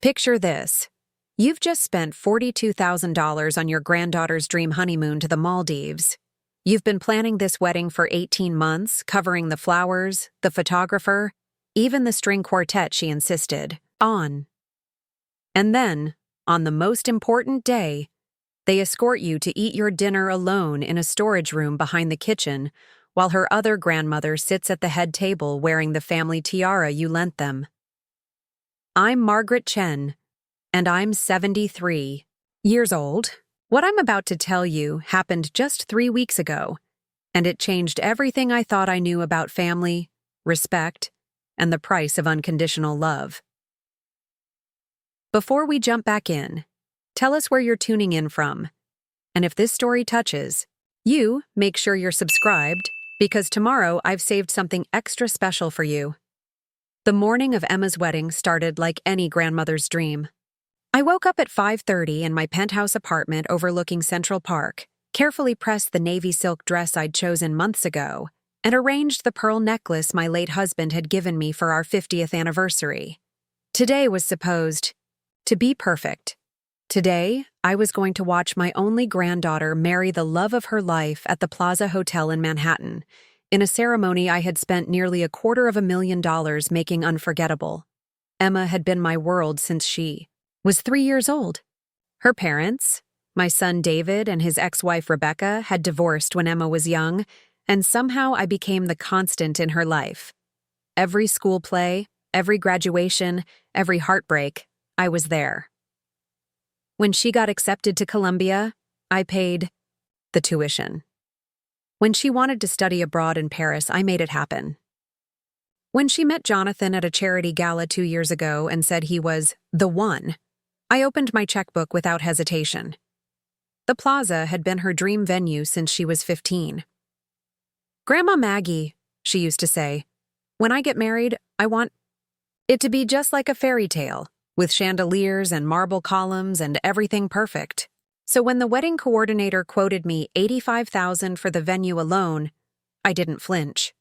Picture this. You've just spent $42,000 on your granddaughter's dream honeymoon to the Maldives. You've been planning this wedding for 18 months, covering the flowers, the photographer, even the string quartet she insisted on. And then, on the most important day, they escort you to eat your dinner alone in a storage room behind the kitchen, while her other grandmother sits at the head table wearing the family tiara you lent them. I'm Margaret Chen, and I'm 73 years old. What I'm about to tell you happened just 3 weeks ago, and it changed everything I thought I knew about family, respect, and the price of unconditional love. Before we jump back in, tell us where you're tuning in from. And if this story touches you, make sure you're subscribed, because tomorrow I've saved something extra special for you. The morning of Emma's wedding started like any grandmother's dream. I woke up at 5:30 in my penthouse apartment overlooking Central Park, carefully pressed the navy silk dress I'd chosen months ago, and arranged the pearl necklace my late husband had given me for our 50th anniversary. Today was supposed to be perfect. Today, I was going to watch my only granddaughter marry the love of her life at the Plaza Hotel in Manhattan, in a ceremony I had spent nearly $250,000 making unforgettable. Emma had been my world since she was 3 years old. Her parents, my son David and his ex-wife Rebecca, had divorced when Emma was young, and somehow I became the constant in her life. Every school play, every graduation, every heartbreak, I was there. When she got accepted to Columbia, I paid the tuition. When she wanted to study abroad in Paris, I made it happen. When she met Jonathan at a charity gala 2 years ago and said he was the one, I opened my checkbook without hesitation. The Plaza had been her dream venue since she was 15. "Grandma Maggie," she used to say, "when I get married, I want it to be just like a fairy tale, with chandeliers and marble columns and everything perfect." So when the wedding coordinator quoted me $85,000 for the venue alone, I didn't flinch.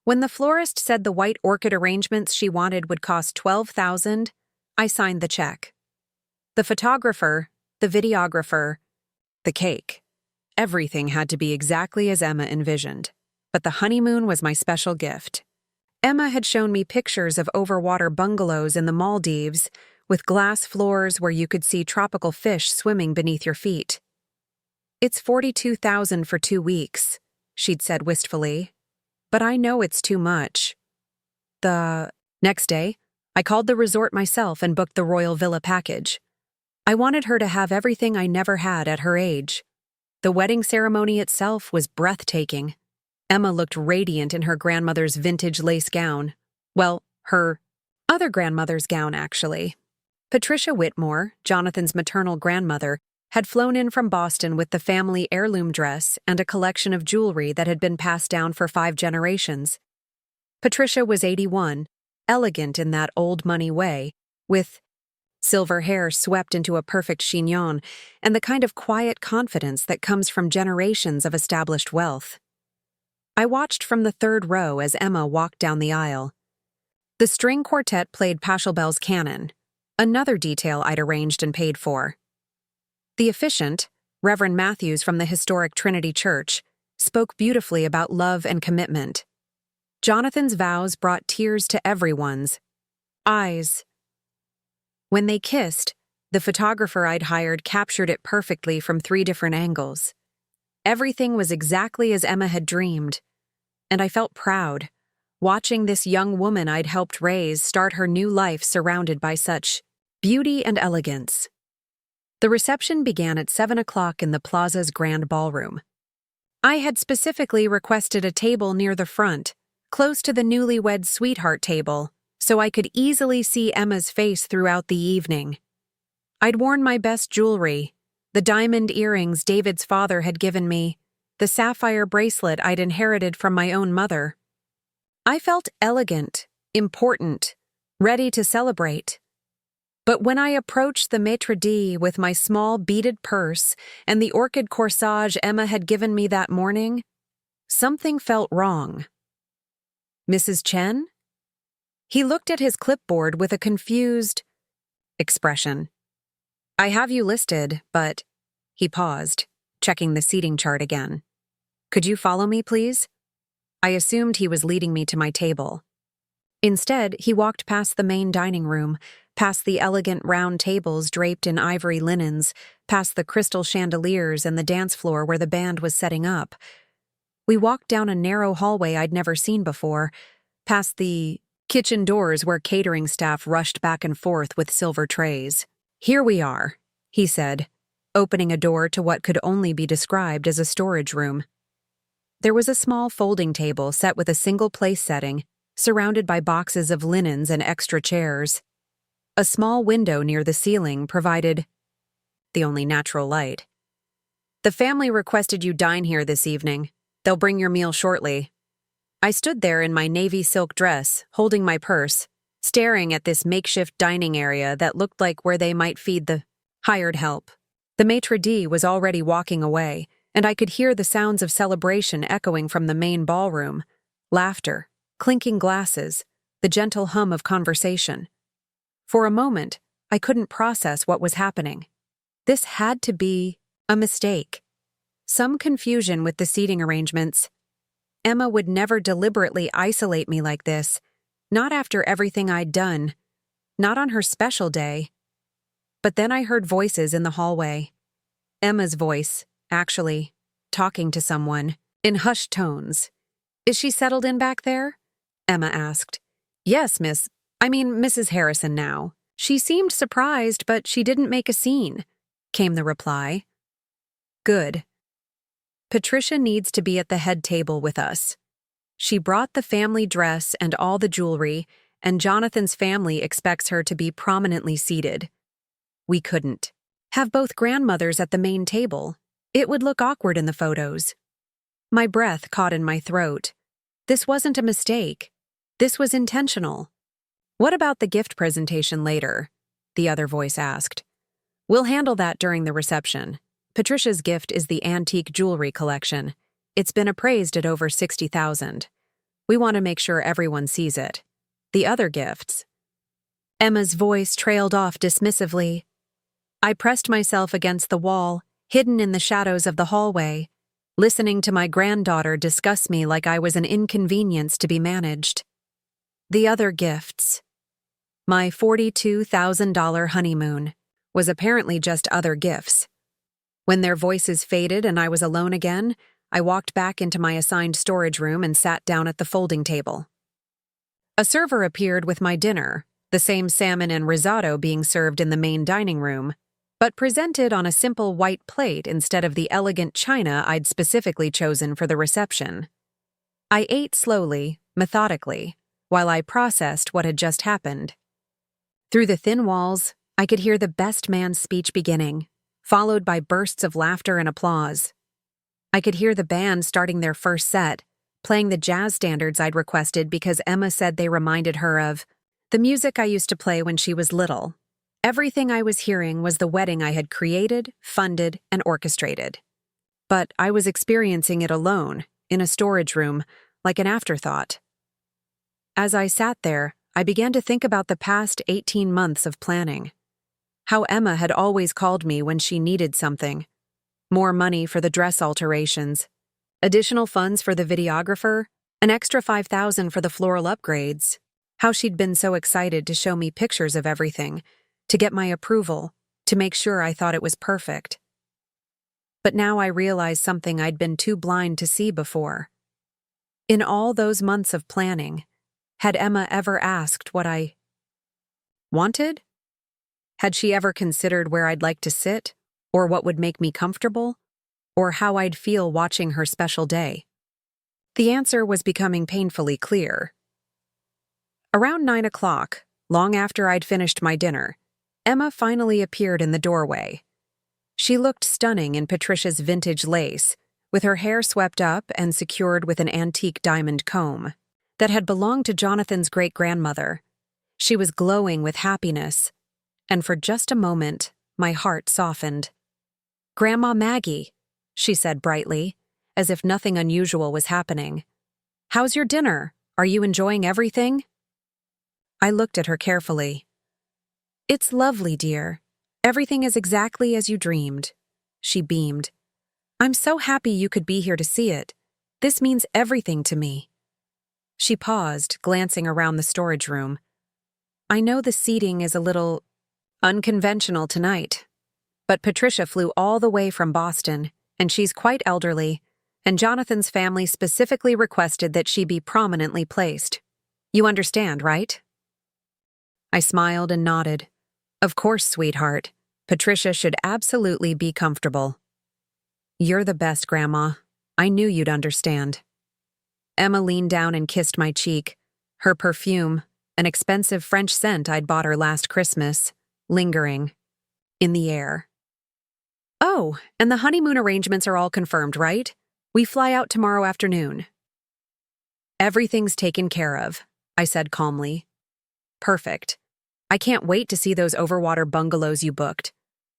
When the florist said the white orchid arrangements she wanted would cost $12,000, I signed the check. The photographer, the videographer, the cake. Everything had to be exactly as Emma envisioned. But the honeymoon was my special gift. Emma had shown me pictures of overwater bungalows in the Maldives, with glass floors where you could see tropical fish swimming beneath your feet. "It's $42,000 for 2 weeks, she'd said wistfully. "But I know it's too much." The next day, I called the resort myself and booked the Royal Villa package. I wanted her to have everything I never had at her age. The wedding ceremony itself was breathtaking. Emma looked radiant in her grandmother's vintage lace gown. Well, her other grandmother's gown, actually. Patricia Whitmore, Jonathan's maternal grandmother, had flown in from Boston with the family heirloom dress and a collection of jewelry that had been passed down for 5 generations. Patricia was 81, elegant in that old money way, with silver hair swept into a perfect chignon and the kind of quiet confidence that comes from generations of established wealth. I watched from the 3rd row as Emma walked down the aisle. The string quartet played Pachelbel's Canon, another detail I'd arranged and paid for. The officiant, Reverend Matthews from the historic Trinity Church, spoke beautifully about love and commitment. Jonathan's vows brought tears to everyone's eyes. When they kissed, the photographer I'd hired captured it perfectly from 3 different angles. Everything was exactly as Emma had dreamed, and I felt proud, watching this young woman I'd helped raise start her new life surrounded by such beauty and elegance. The reception began at 7 o'clock in the Plaza's grand ballroom. I had specifically requested a table near the front, close to the newlywed sweetheart table, so I could easily see Emma's face throughout the evening. I'd worn my best jewelry, the diamond earrings David's father had given me, the sapphire bracelet I'd inherited from my own mother. I felt elegant, important, ready to celebrate. But when I approached the maitre d' with my small beaded purse and the orchid corsage Emma had given me that morning, something felt wrong. "Mrs. Chen?" He looked at his clipboard with a confused, expression. I have you listed, but... He paused, checking the seating chart again. Could you follow me, please? I assumed he was leading me to my table. Instead, he walked past the main dining room, past the elegant round tables draped in ivory linens, past the crystal chandeliers and the dance floor where the band was setting up. We walked down a narrow hallway I'd never seen before, past the kitchen doors where catering staff rushed back and forth with silver trays. Here we are, he said, opening a door to what could only be described as a storage room. There was a small folding table set with a single place setting, surrounded by boxes of linens and extra chairs. A small window near the ceiling provided the only natural light. The family requested you dine here this evening. They'll bring your meal shortly. I stood there in my navy silk dress, holding my purse, staring at this makeshift dining area that looked like where they might feed the hired help. The maitre d' was already walking away, and I could hear the sounds of celebration echoing from the main ballroom. Laughter, clinking glasses, the gentle hum of conversation. For a moment, I couldn't process what was happening. This had to be a mistake. Some confusion with the seating arrangements. Emma would never deliberately isolate me like this, not after everything I'd done, not on her special day. But then I heard voices in the hallway. Emma's voice, actually, talking to someone, in hushed tones. Is she settled in back there? Emma asked. Yes, Mrs. Harrison now. She seemed surprised, but she didn't make a scene, came the reply. Good. Patricia needs to be at the head table with us. She brought the family dress and all the jewelry, and Jonathan's family expects her to be prominently seated. We couldn't have both grandmothers at the main table. It would look awkward in the photos. My breath caught in my throat. This wasn't a mistake. This was intentional. What about the gift presentation later? The other voice asked. We'll handle that during the reception. Patricia's gift is the antique jewelry collection. It's been appraised at over $60,000. We want to make sure everyone sees it. The other gifts. Emma's voice trailed off dismissively. I pressed myself against the wall, hidden in the shadows of the hallway, listening to my granddaughter discuss me like I was an inconvenience to be managed. The other gifts. My $42,000 honeymoon was apparently just other gifts. When their voices faded and I was alone again, I walked back into my assigned storage room and sat down at the folding table. A server appeared with my dinner, the same salmon and risotto being served in the main dining room, but presented on a simple white plate instead of the elegant china I'd specifically chosen for the reception. I ate slowly, methodically, while I processed what had just happened. Through the thin walls, I could hear the best man's speech beginning, followed by bursts of laughter and applause. I could hear the band starting their first set, playing the jazz standards I'd requested because Emma said they reminded her of the music I used to play when she was little. Everything I was hearing was the wedding I had created, funded, and orchestrated. But I was experiencing it alone, in a storage room, like an afterthought. As I sat there, I began to think about the past 18 months of planning. How Emma had always called me when she needed something. More money for the dress alterations, additional funds for the videographer, an extra $5,000 for the floral upgrades. How she'd been so excited to show me pictures of everything, to get my approval, to make sure I thought it was perfect. But now I realized something I'd been too blind to see before. In all those months of planning, had Emma ever asked what I wanted? Had she ever considered where I'd like to sit, or what would make me comfortable, or how I'd feel watching her special day? The answer was becoming painfully clear. Around 9 o'clock, long after I'd finished my dinner, Emma finally appeared in the doorway. She looked stunning in Patricia's vintage lace, with her hair swept up and secured with an antique diamond comb that had belonged to Jonathan's great-grandmother. She was glowing with happiness, and for just a moment, my heart softened. "Grandma Maggie," she said brightly, as if nothing unusual was happening. "How's your dinner? Are you enjoying everything?" I looked at her carefully. It's lovely, dear. Everything is exactly as you dreamed. She beamed. I'm so happy you could be here to see it. This means everything to me. She paused, glancing around the storage room. I know the seating is a little unconventional tonight, but Patricia flew all the way from Boston, and she's quite elderly, and Jonathan's family specifically requested that she be prominently placed. You understand, right? I smiled and nodded. Of course, sweetheart. Patricia should absolutely be comfortable. You're the best, Grandma. I knew you'd understand. Emma leaned down and kissed my cheek. Her perfume, an expensive French scent I'd bought her last Christmas, lingering in the air. Oh, and the honeymoon arrangements are all confirmed, right? We fly out tomorrow afternoon. Everything's taken care of, I said calmly. Perfect. I can't wait to see those overwater bungalows you booked.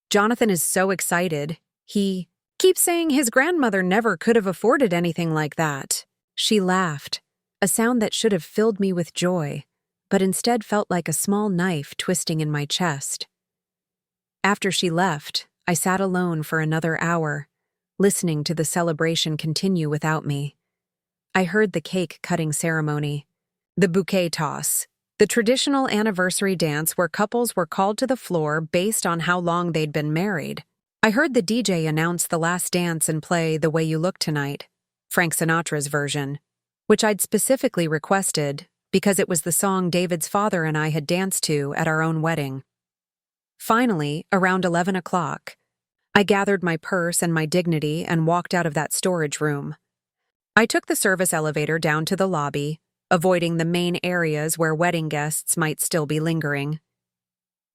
Jonathan is so excited. He keeps saying his grandmother never could have afforded anything like that. She laughed, a sound that should have filled me with joy, but instead felt like a small knife twisting in my chest. After she left, I sat alone for another hour, listening to the celebration continue without me. I heard the cake-cutting ceremony, the bouquet toss, the traditional anniversary dance where couples were called to the floor based on how long they'd been married. I heard the DJ announce the last dance and play The Way You Look Tonight, Frank Sinatra's version, which I'd specifically requested because it was the song David's father and I had danced to at our own wedding. Finally, around 11 o'clock, I gathered my purse and my dignity and walked out of that storage room. I took the service elevator down to the lobby, avoiding the main areas where wedding guests might still be lingering.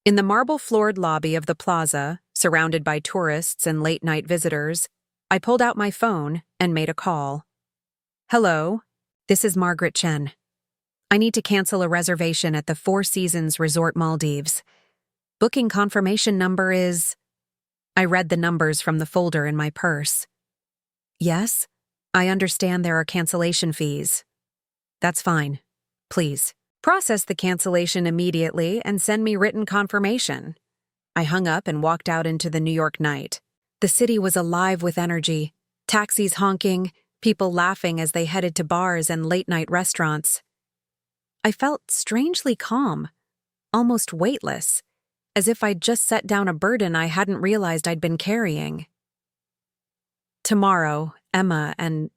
In the marble-floored lobby of the plaza, surrounded by tourists and late-night visitors, I pulled out my phone and made a call. Hello, this is Margaret Chen. I need to cancel a reservation at the Four Seasons Resort Maldives. Booking confirmation number is... I read the numbers from the folder in my purse. Yes, I understand there are cancellation fees. That's fine. Please, process the cancellation immediately and send me written confirmation. I hung up and walked out into the New York night. The city was alive with energy, taxis honking, people laughing as they headed to bars and late-night restaurants. I felt strangely calm, almost weightless, as if I'd just set down a burden I hadn't realized I'd been carrying. Tomorrow, Emma and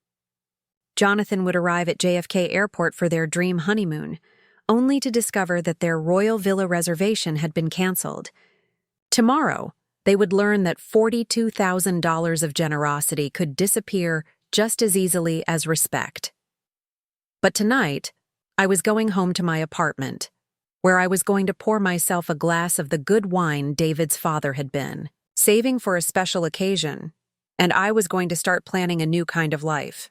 Jonathan would arrive at JFK Airport for their dream honeymoon, only to discover that their Royal Villa reservation had been canceled. Tomorrow, they would learn that $42,000 of generosity could disappear just as easily as respect. But tonight, I was going home to my apartment, where I was going to pour myself a glass of the good wine David's father had been, saving for a special occasion, and I was going to start planning a new kind of life.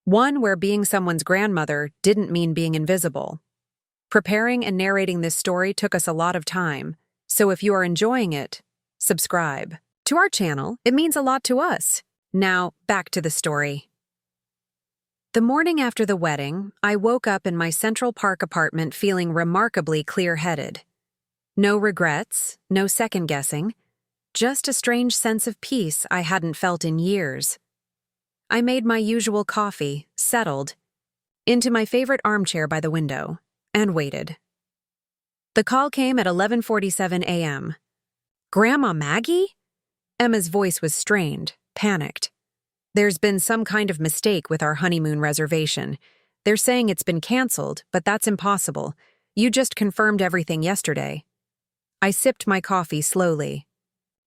One where being someone's grandmother didn't mean being invisible. Preparing and narrating this story took us a lot of time, so if you are enjoying it, subscribe. To our channel, it means a lot to us. Now, back to the story. The morning after the wedding, I woke up in my Central Park apartment feeling remarkably clear-headed. No regrets, no second-guessing, just a strange sense of peace I hadn't felt in years. I made my usual coffee, settled, into my favorite armchair by the window, and waited. The call came at 11:47 a.m. Grandma Maggie? Emma's voice was strained, panicked. There's been some kind of mistake with our honeymoon reservation. They're saying it's been canceled, but that's impossible. You just confirmed everything yesterday. I sipped my coffee slowly.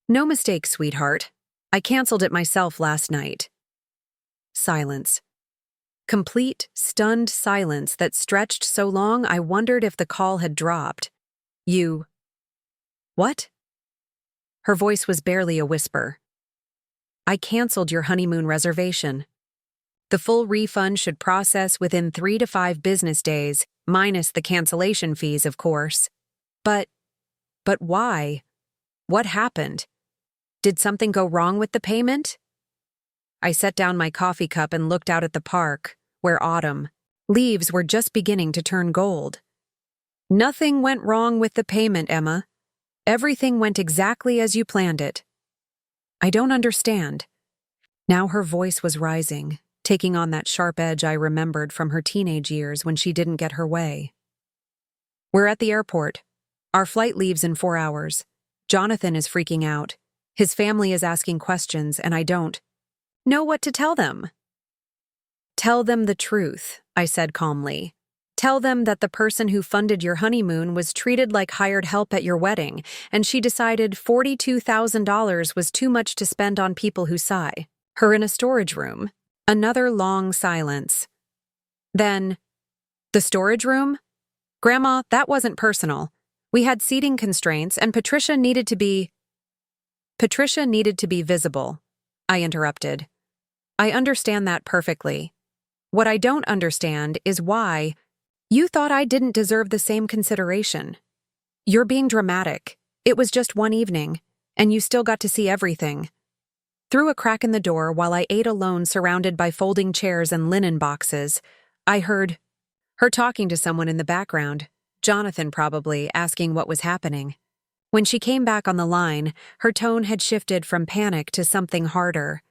No mistake, sweetheart. I canceled it myself last night. Silence. Complete, stunned silence that stretched so long I wondered if the call had dropped. You... What? Her voice was barely a whisper. I canceled your honeymoon reservation. The full refund should process within 3 to 5 business days, minus the cancellation fees, of course. But why? What happened? Did something go wrong with the payment? I set down my coffee cup and looked out at the park, where autumn leaves were just beginning to turn gold. Nothing went wrong with the payment, Emma. Everything went exactly as you planned it. I don't understand. Now her voice was rising, taking on that sharp edge I remembered from her teenage years when she didn't get her way. We're at the airport. Our flight leaves in 4 hours. Jonathan is freaking out. His family is asking questions, and I don't know what to tell them. Tell them the truth, I said calmly. Tell them that the person who funded your honeymoon was treated like hired help at your wedding, and she decided $42,000 was too much to spend on people who sigh. Her in a storage room. Another long silence. Then, the storage room? Grandma, that wasn't personal. We had seating constraints, and Patricia needed to be visible, I interrupted. I understand that perfectly. What I don't understand is why you thought I didn't deserve the same consideration. You're being dramatic. It was just one evening, and you still got to see everything. Through a crack in the door while I ate alone surrounded by folding chairs and linen boxes, I heard her talking to someone in the background, Jonathan probably, asking what was happening. When she came back on the line, her tone had shifted from panic to something harder.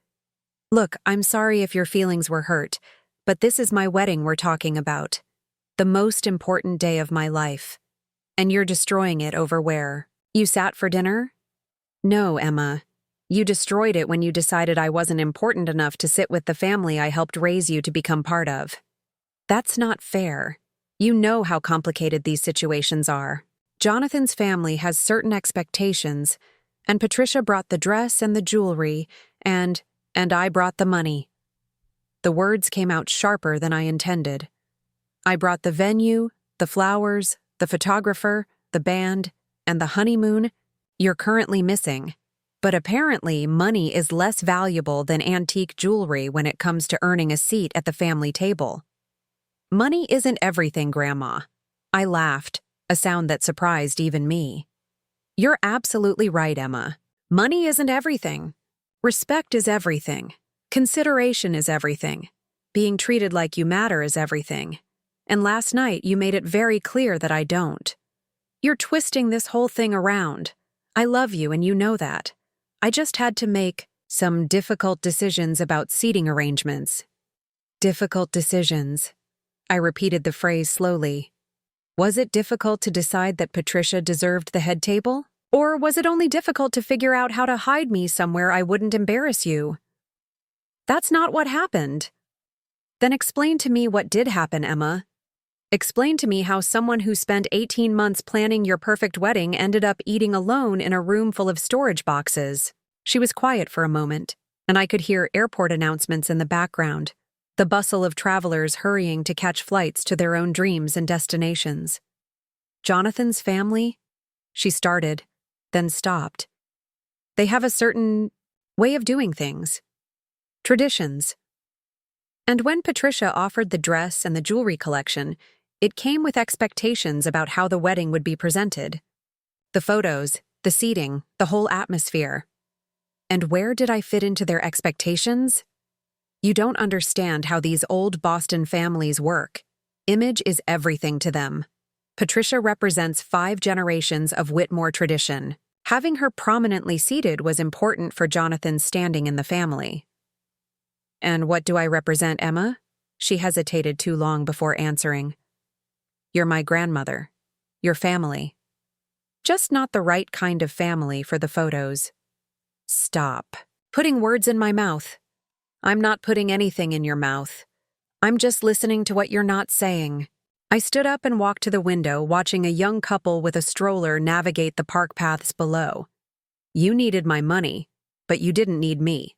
Look, I'm sorry if your feelings were hurt, but this is my wedding we're talking about. The most important day of my life. And you're destroying it over where? You sat for dinner? No, Emma. You destroyed it when you decided I wasn't important enough to sit with the family I helped raise you to become part of. That's not fair. You know how complicated these situations are. Jonathan's family has certain expectations, and Patricia brought the dress and the jewelry, and I brought the money. The words came out sharper than I intended. I brought the venue, the flowers, the photographer, the band, and the honeymoon you're currently missing. But apparently, money is less valuable than antique jewelry when it comes to earning a seat at the family table. Money isn't everything, Grandma. I laughed, a sound that surprised even me. You're absolutely right, Emma. Money isn't everything. Respect is everything. Consideration is everything. Being treated like you matter is everything. And last night you made it very clear that I don't. You're twisting this whole thing around. I love you and you know that. I just had to make some difficult decisions about seating arrangements. Difficult decisions. I repeated the phrase slowly. Was it difficult to decide that Patricia deserved the head table? Or was it only difficult to figure out how to hide me somewhere I wouldn't embarrass you? That's not what happened. Then explain to me what did happen, Emma. Explain to me how someone who spent 18 months planning your perfect wedding ended up eating alone in a room full of storage boxes. She was quiet for a moment, and I could hear airport announcements in the background, the bustle of travelers hurrying to catch flights to their own dreams and destinations. Jonathan's family? She started, then stopped. They have a certain way of doing things. Traditions. And when Patricia offered the dress and the jewelry collection, it came with expectations about how the wedding would be presented. The photos, the seating, the whole atmosphere. And where did I fit into their expectations? You don't understand how these old Boston families work. Image is everything to them. Patricia represents 5 generations of Whitmore tradition. Having her prominently seated was important for Jonathan's standing in the family. And what do I represent, Emma? She hesitated too long before answering. You're my grandmother. Your family. Just not the right kind of family for the photos. Stop putting words in my mouth. I'm not putting anything in your mouth. I'm just listening to what you're not saying. I stood up and walked to the window, watching a young couple with a stroller navigate the park paths below. You needed my money, but you didn't need me.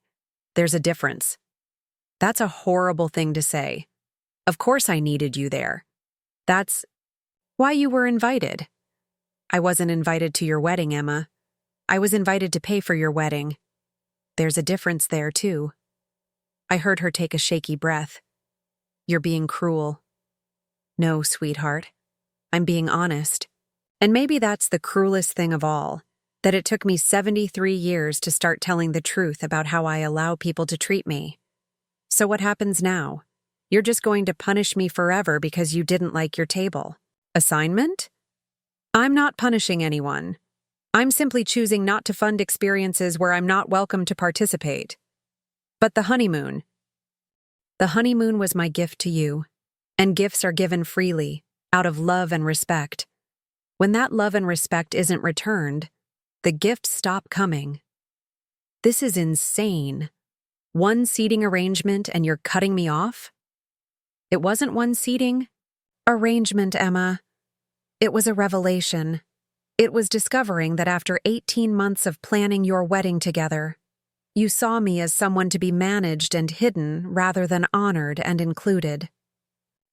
There's a difference. That's a horrible thing to say. Of course I needed you there. That's why you were invited. I wasn't invited to your wedding, Emma. I was invited to pay for your wedding. There's a difference there, too. I heard her take a shaky breath. You're being cruel. No, sweetheart. I'm being honest. And maybe that's the cruelest thing of all, that it took me 73 years to start telling the truth about how I allow people to treat me. So what happens now? You're just going to punish me forever because you didn't like your table. Assignment? I'm not punishing anyone. I'm simply choosing not to fund experiences where I'm not welcome to participate. But the honeymoon. The honeymoon was my gift to you, and gifts are given freely, out of love and respect. When that love and respect isn't returned, the gifts stop coming. This is insane. One seating arrangement and you're cutting me off? It wasn't one seating arrangement, Emma. It was a revelation. It was discovering that after 18 months of planning your wedding together, you saw me as someone to be managed and hidden rather than honored and included.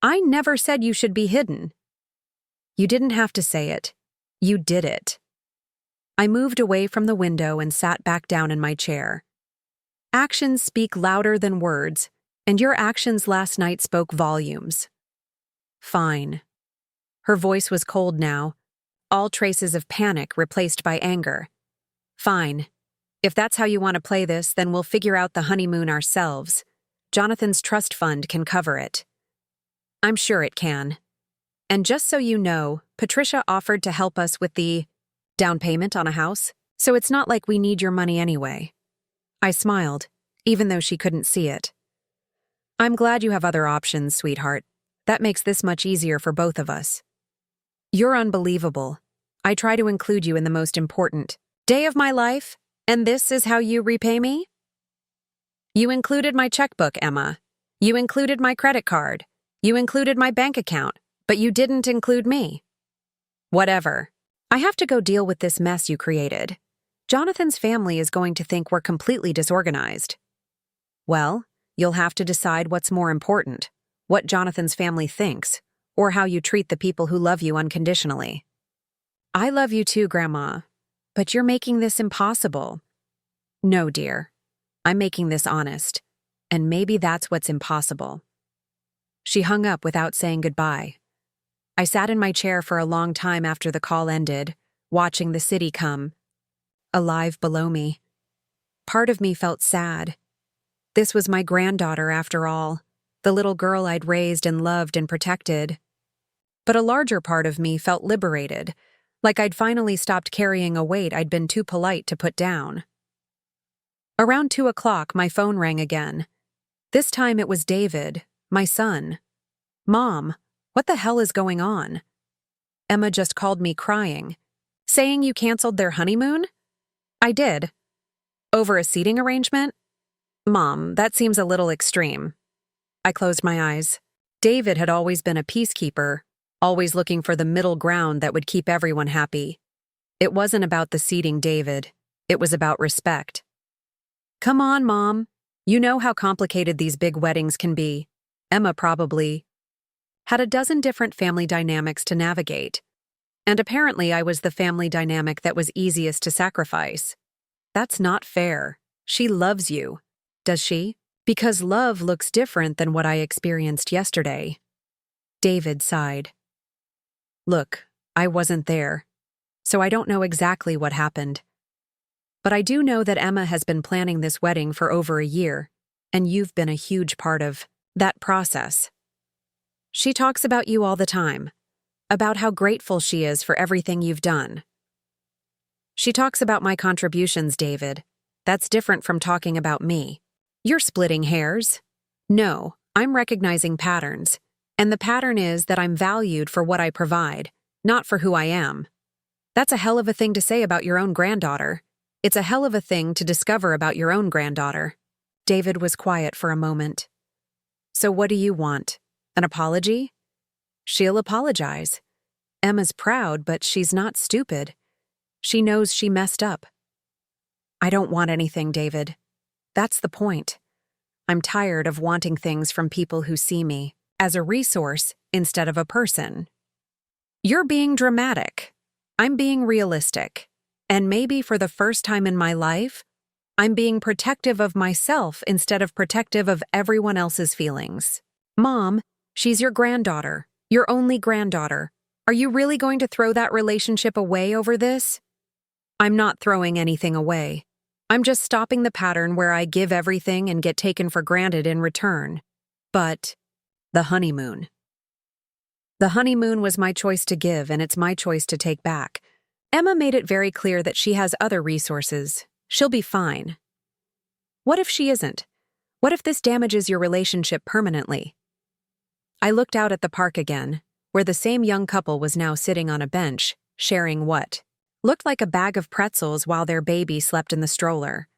I never said you should be hidden. You didn't have to say it. You did it. I moved away from the window and sat back down in my chair. Actions speak louder than words, and your actions last night spoke volumes. Fine. Her voice was cold now, all traces of panic replaced by anger. Fine. If that's how you want to play this, then we'll figure out the honeymoon ourselves. Jonathan's trust fund can cover it. I'm sure it can. And just so you know, Patricia offered to help us with the down payment on a house, so it's not like we need your money anyway. I smiled, even though she couldn't see it. I'm glad you have other options, sweetheart. That makes this much easier for both of us. You're unbelievable. I try to include you in the most important day of my life, and this is how you repay me? You included my checkbook, Emma. You included my credit card. You included my bank account, but you didn't include me. Whatever. I have to go deal with this mess you created. Jonathan's family is going to think we're completely disorganized. Well, you'll have to decide what's more important, what Jonathan's family thinks, or how you treat the people who love you unconditionally. I love you too, Grandma, but you're making this impossible. No, dear. I'm making this honest, and maybe that's what's impossible. She hung up without saying goodbye. I sat in my chair for a long time after the call ended, watching the city come alive below me. Part of me felt sad. This was my granddaughter, after all, the little girl I'd raised and loved and protected. But a larger part of me felt liberated, like I'd finally stopped carrying a weight I'd been too polite to put down. Around 2 o'clock, my phone rang again. This time it was David, my son. Mom, what the hell is going on? Emma just called me crying. Saying you canceled their honeymoon? I did. Over a seating arrangement? Mom, that seems a little extreme. I closed my eyes. David had always been a peacekeeper, always looking for the middle ground that would keep everyone happy. It wasn't about the seating, David. It was about respect. Come on, Mom. You know how complicated these big weddings can be. Emma probably had a dozen different family dynamics to navigate. And apparently I was the family dynamic that was easiest to sacrifice. That's not fair. She loves you. Does she? Because love looks different than what I experienced yesterday. David sighed. Look, I wasn't there, so I don't know exactly what happened. But I do know that Emma has been planning this wedding for over a year, and you've been a huge part of that process. She talks about you all the time, about how grateful she is for everything you've done. She talks about my contributions, David. That's different from talking about me. You're splitting hairs. No, I'm recognizing patterns, and the pattern is that I'm valued for what I provide, not for who I am. That's a hell of a thing to say about your own granddaughter. It's a hell of a thing to discover about your own granddaughter. David was quiet for a moment. So what do you want? An apology? She'll apologize. Emma's proud, but she's not stupid. She knows she messed up. I don't want anything, David. That's the point. I'm tired of wanting things from people who see me as a resource instead of a person. You're being dramatic. I'm being realistic. And maybe for the first time in my life, I'm being protective of myself instead of protective of everyone else's feelings. Mom, she's your granddaughter, your only granddaughter. Are you really going to throw that relationship away over this? I'm not throwing anything away. I'm just stopping the pattern where I give everything and get taken for granted in return. But the honeymoon. The honeymoon was my choice to give, and it's my choice to take back. Emma made it very clear that she has other resources. She'll be fine. What if she isn't? What if this damages your relationship permanently? I looked out at the park again, where the same young couple was now sitting on a bench, sharing what looked like a bag of pretzels while their baby slept in the stroller.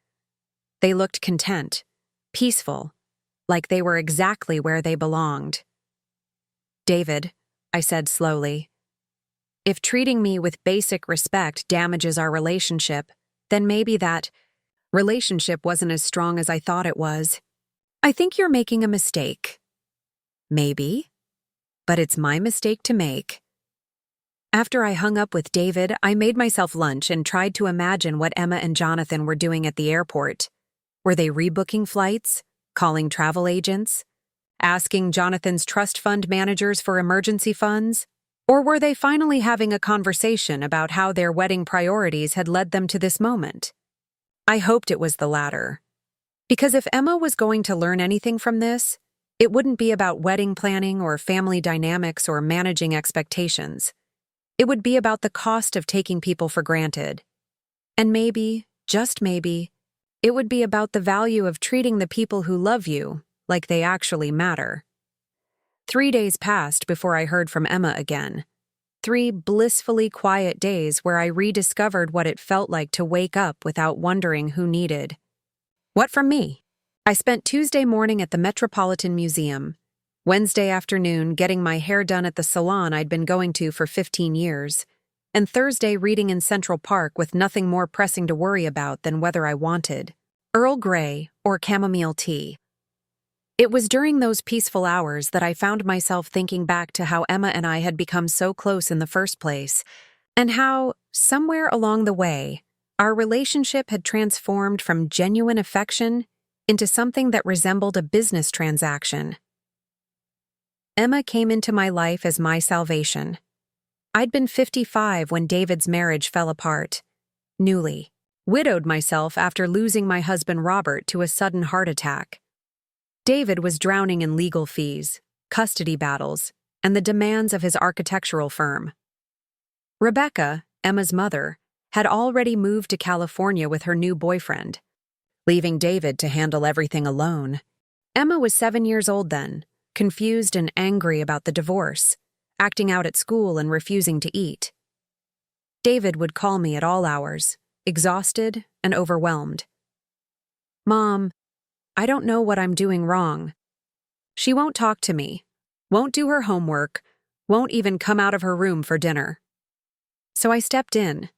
They looked content, peaceful, like they were exactly where they belonged. "David," I said slowly, "if treating me with basic respect damages our relationship, then maybe that relationship wasn't as strong as I thought it was. I think you're making a mistake." "Maybe, but it's my mistake to make." After I hung up with David, I made myself lunch and tried to imagine what Emma and Jonathan were doing at the airport. Were they rebooking flights? Calling travel agents? Asking Jonathan's trust fund managers for emergency funds? Or were they finally having a conversation about how their wedding priorities had led them to this moment? I hoped it was the latter. Because if Emma was going to learn anything from this, it wouldn't be about wedding planning or family dynamics or managing expectations. It would be about the cost of taking people for granted. And maybe, just maybe, it would be about the value of treating the people who love you like they actually matter. 3 days passed before I heard from Emma again. 3 blissfully quiet days where I rediscovered what it felt like to wake up without wondering who needed what from me. I spent Tuesday morning at the Metropolitan Museum, Wednesday afternoon getting my hair done at the salon I'd been going to for 15 years, and Thursday reading in Central Park with nothing more pressing to worry about than whether I wanted Earl Grey or chamomile tea. It was during those peaceful hours that I found myself thinking back to how Emma and I had become so close in the first place, and how, somewhere along the way, our relationship had transformed from genuine affection into something that resembled a business transaction. Emma came into my life as my salvation. I'd been 55 when David's marriage fell apart. Newly widowed myself after losing my husband Robert to a sudden heart attack. David was drowning in legal fees, custody battles, and the demands of his architectural firm. Rebecca, Emma's mother, had already moved to California with her new boyfriend, leaving David to handle everything alone. Emma was 7 years old then, confused and angry about the divorce, acting out at school and refusing to eat. David would call me at all hours, exhausted and overwhelmed. "Mom, I don't know what I'm doing wrong. She won't talk to me, won't do her homework, won't even come out of her room for dinner." So I stepped in,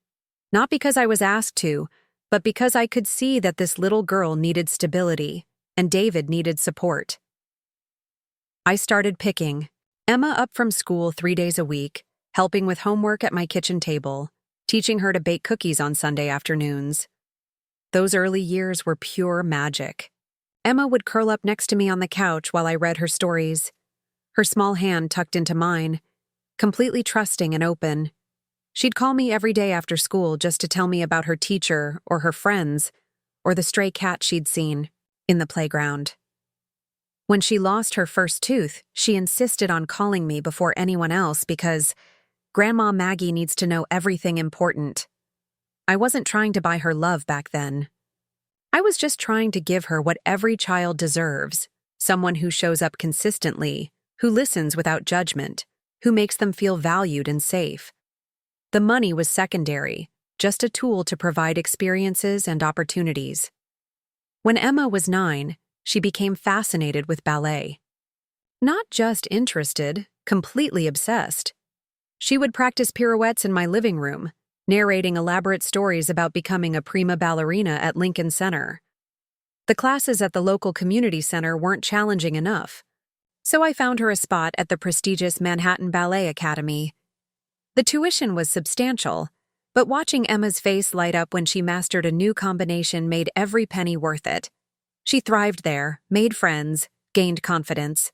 not because I was asked to, but because I could see that this little girl needed stability and David needed support. I started picking Emma up from school 3 days a week, helping with homework at my kitchen table, teaching her to bake cookies on Sunday afternoons. Those early years were pure magic. Emma would curl up next to me on the couch while I read her stories, her small hand tucked into mine, completely trusting and open. She'd call me every day after school just to tell me about her teacher or her friends or the stray cat she'd seen in the playground. When she lost her first tooth, she insisted on calling me before anyone else because Grandma Maggie needs to know everything important. I wasn't trying to buy her love back then. I was just trying to give her what every child deserves, someone who shows up consistently, who listens without judgment, who makes them feel valued and safe. The money was secondary, just a tool to provide experiences and opportunities. When Emma was 9, she became fascinated with ballet. Not just interested, completely obsessed. She would practice pirouettes in my living room, narrating elaborate stories about becoming a prima ballerina at Lincoln Center. The classes at the local community center weren't challenging enough, so I found her a spot at the prestigious Manhattan Ballet Academy. The tuition was substantial, but watching Emma's face light up when she mastered a new combination made every penny worth it. She thrived there, made friends, gained confidence.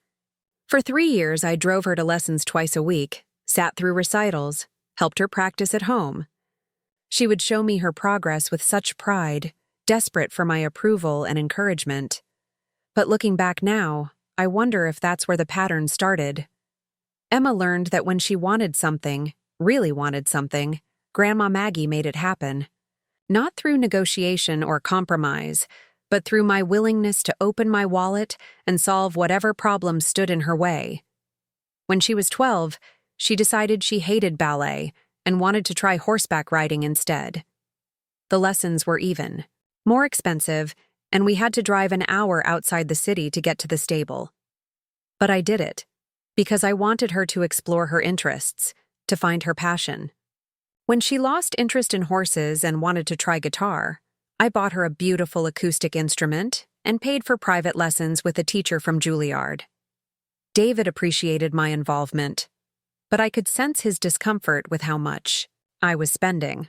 For 3 years, I drove her to lessons twice a week, sat through recitals, helped her practice at home. She would show me her progress with such pride, desperate for my approval and encouragement. But looking back now, I wonder if that's where the pattern started. Emma learned that when she wanted something, really wanted something, Grandma Maggie made it happen. Not through negotiation or compromise, but through my willingness to open my wallet and solve whatever problem stood in her way. When she was 12, she decided she hated ballet and wanted to try horseback riding instead. The lessons were even more expensive, and we had to drive an hour outside the city to get to the stable. But I did it, because I wanted her to explore her interests, to find her passion. When she lost interest in horses and wanted to try guitar, I bought her a beautiful acoustic instrument and paid for private lessons with a teacher from Juilliard. David appreciated my involvement, but I could sense his discomfort with how much I was spending.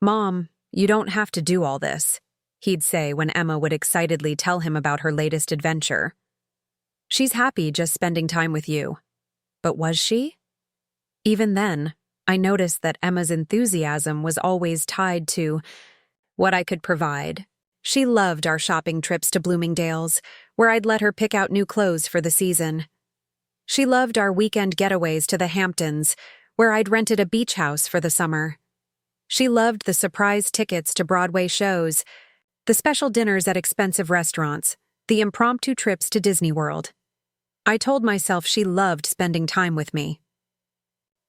"Mom, you don't have to do all this," he'd say when Emma would excitedly tell him about her latest adventure. "She's happy just spending time with you." But was she? Even then, I noticed that Emma's enthusiasm was always tied to what I could provide. She loved our shopping trips to Bloomingdale's, where I'd let her pick out new clothes for the season. She loved our weekend getaways to the Hamptons, where I'd rented a beach house for the summer. She loved the surprise tickets to Broadway shows, the special dinners at expensive restaurants, the impromptu trips to Disney World. I told myself she loved spending time with me.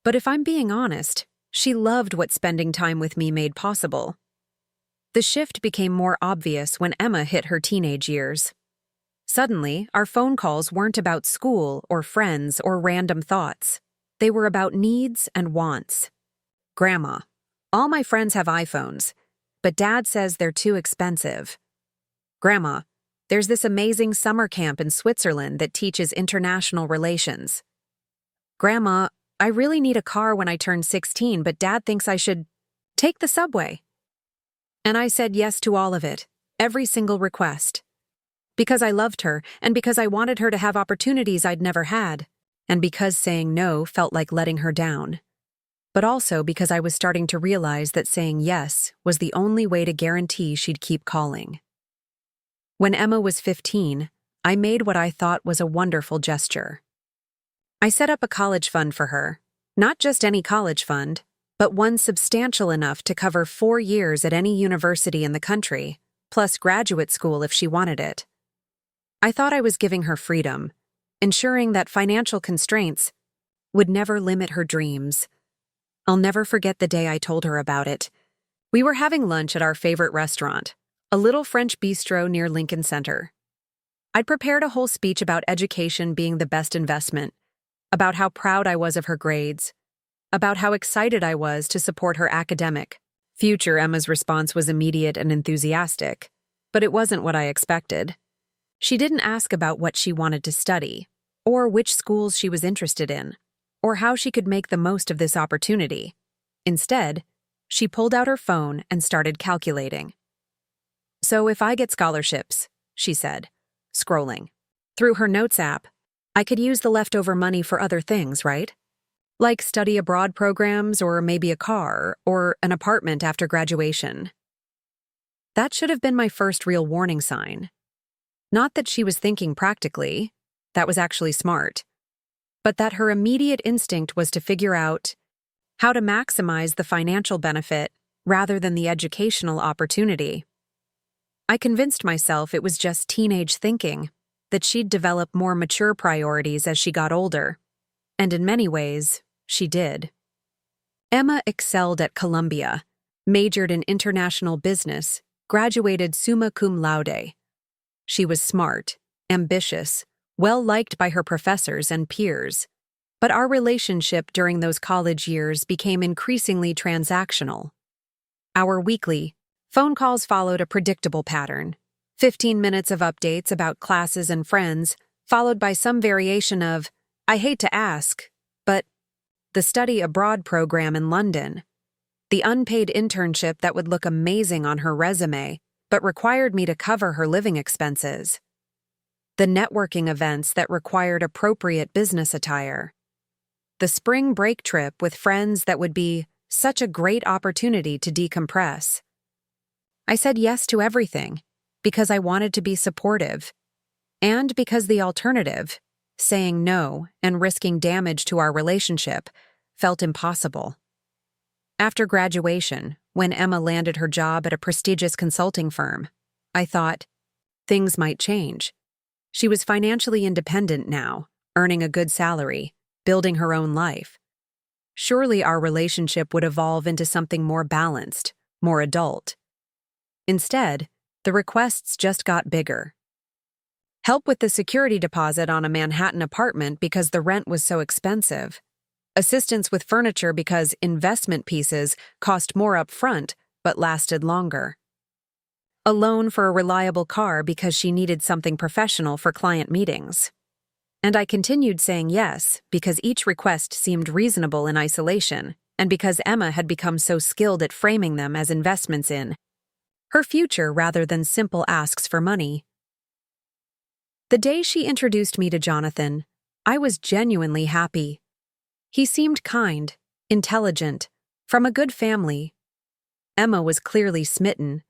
But if I'm being honest, she loved what spending time with me made possible. The shift became more obvious when Emma hit her teenage years. Suddenly, our phone calls weren't about school or friends or random thoughts. They were about needs and wants. "Grandma, all my friends have iPhones, but Dad says they're too expensive." "Grandma, there's this amazing summer camp in Switzerland that teaches international relations." "Grandma, I really need a car when I turn 16, but Dad thinks I should take the subway." And I said yes to all of it, every single request. Because I loved her, and because I wanted her to have opportunities I'd never had, and because saying no felt like letting her down. But also because I was starting to realize that saying yes was the only way to guarantee she'd keep calling. When Emma was 15, I made what I thought was a wonderful gesture. I set up a college fund for her, not just any college fund, but one substantial enough to cover 4 years at any university in the country, plus graduate school if she wanted it. I thought I was giving her freedom, ensuring that financial constraints would never limit her dreams. I'll never forget the day I told her about it. We were having lunch at our favorite restaurant, a little French bistro near Lincoln Center. I'd prepared a whole speech about education being the best investment, about how proud I was of her grades, about how excited I was to support her academic future. Emma's response was immediate and enthusiastic, but it wasn't what I expected. She didn't ask about what she wanted to study, or which schools she was interested in, or how she could make the most of this opportunity. Instead, she pulled out her phone and started calculating. "So if I get scholarships," she said, scrolling through her notes app, "I could use the leftover money for other things, right? Like study abroad programs, or maybe a car, or an apartment after graduation." That should have been my first real warning sign. Not that she was thinking practically, that was actually smart, but that her immediate instinct was to figure out how to maximize the financial benefit rather than the educational opportunity. I convinced myself it was just teenage thinking, that she'd develop more mature priorities as she got older, and in many ways, she did. Emma excelled at Columbia, majored in international business, graduated summa cum laude. She was smart, ambitious, well-liked by her professors and peers, but our relationship during those college years became increasingly transactional. Our weekly phone calls followed a predictable pattern: 15 minutes of updates about classes and friends, followed by some variation of, "I hate to ask, but," the study abroad program in London, the unpaid internship that would look amazing on her resume, but required me to cover her living expenses, the networking events that required appropriate business attire, the spring break trip with friends that would be such a great opportunity to decompress. I said yes to everything because I wanted to be supportive, and because the alternative, saying no and risking damage to our relationship, felt impossible. After graduation, when Emma landed her job at a prestigious consulting firm, I thought things might change. She was financially independent now, earning a good salary, building her own life. Surely our relationship would evolve into something more balanced, more adult. Instead, the requests just got bigger. Help with the security deposit on a Manhattan apartment because the rent was so expensive. Assistance with furniture because investment pieces cost more up front but lasted longer. A loan for a reliable car because she needed something professional for client meetings. And I continued saying yes because each request seemed reasonable in isolation, and because Emma had become so skilled at framing them as investments in her future rather than simple asks for money. The day she introduced me to Jonathan, I was genuinely happy. He seemed kind, intelligent, from a good family. Emma was clearly smitten,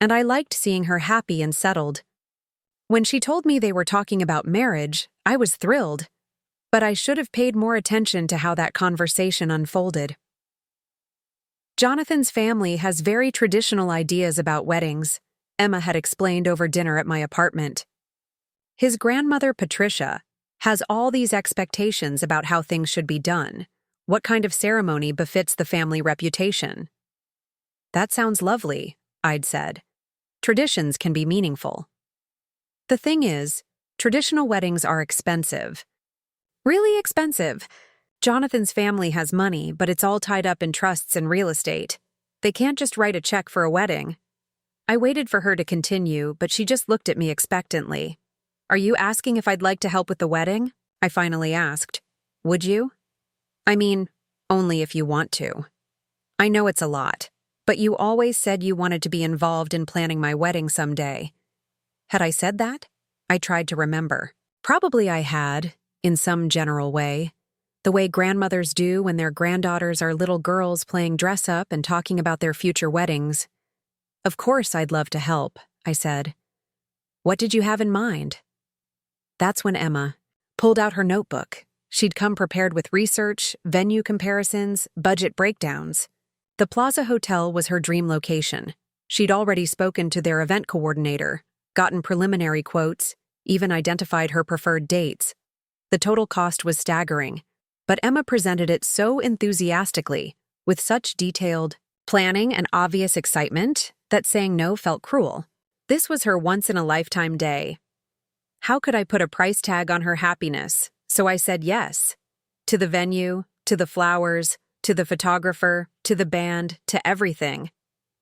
and I liked seeing her happy and settled. When she told me they were talking about marriage, I was thrilled, but I should have paid more attention to how that conversation unfolded. Jonathan's family has very traditional ideas about weddings, Emma had explained over dinner at my apartment. His grandmother, Patricia, has all these expectations about how things should be done, what kind of ceremony befits the family reputation. That sounds lovely, I'd said. Traditions can be meaningful. The thing is, traditional weddings are expensive. Really expensive. Jonathan's family has money, but it's all tied up in trusts and real estate. They can't just write a check for a wedding. I waited for her to continue, but she just looked at me expectantly. Are you asking if I'd like to help with the wedding? I finally asked. Would you? I mean, only if you want to. I know it's a lot, but you always said you wanted to be involved in planning my wedding someday. Had I said that? I tried to remember. Probably I had, in some general way. The way grandmothers do when their granddaughters are little girls playing dress-up and talking about their future weddings. Of course I'd love to help, I said. What did you have in mind? That's when Emma pulled out her notebook. She'd come prepared with research, venue comparisons, budget breakdowns. The Plaza Hotel was her dream location. She'd already spoken to their event coordinator, gotten preliminary quotes, even identified her preferred dates. The total cost was staggering, but Emma presented it so enthusiastically, with such detailed planning and obvious excitement, that saying no felt cruel. This was her once-in-a-lifetime day. How could I put a price tag on her happiness? So I said yes. To the venue, to the flowers, to the photographer, to the band, to everything.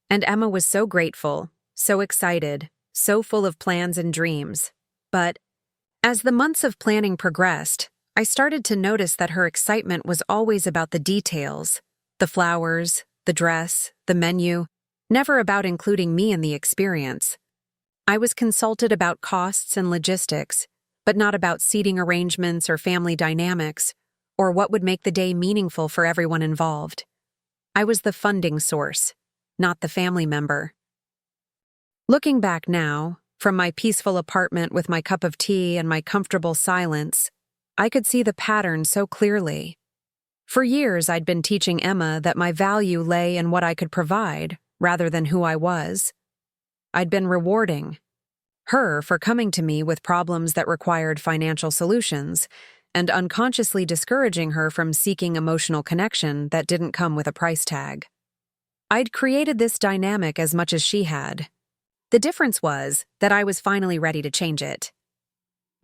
And Emma was so grateful, so excited, so full of plans and dreams. But as the months of planning progressed, I started to notice that her excitement was always about the details, the flowers, the dress, the menu, never about including me in the experience. I was consulted about costs and logistics, but not about seating arrangements or family dynamics, or what would make the day meaningful for everyone involved. I was the funding source, not the family member. Looking back now, from my peaceful apartment with my cup of tea and my comfortable silence, I could see the pattern so clearly. For years, I'd been teaching Emma that my value lay in what I could provide, rather than who I was. I'd been rewarding her for coming to me with problems that required financial solutions, and unconsciously discouraging her from seeking emotional connection that didn't come with a price tag. I'd created this dynamic as much as she had. The difference was that I was finally ready to change it.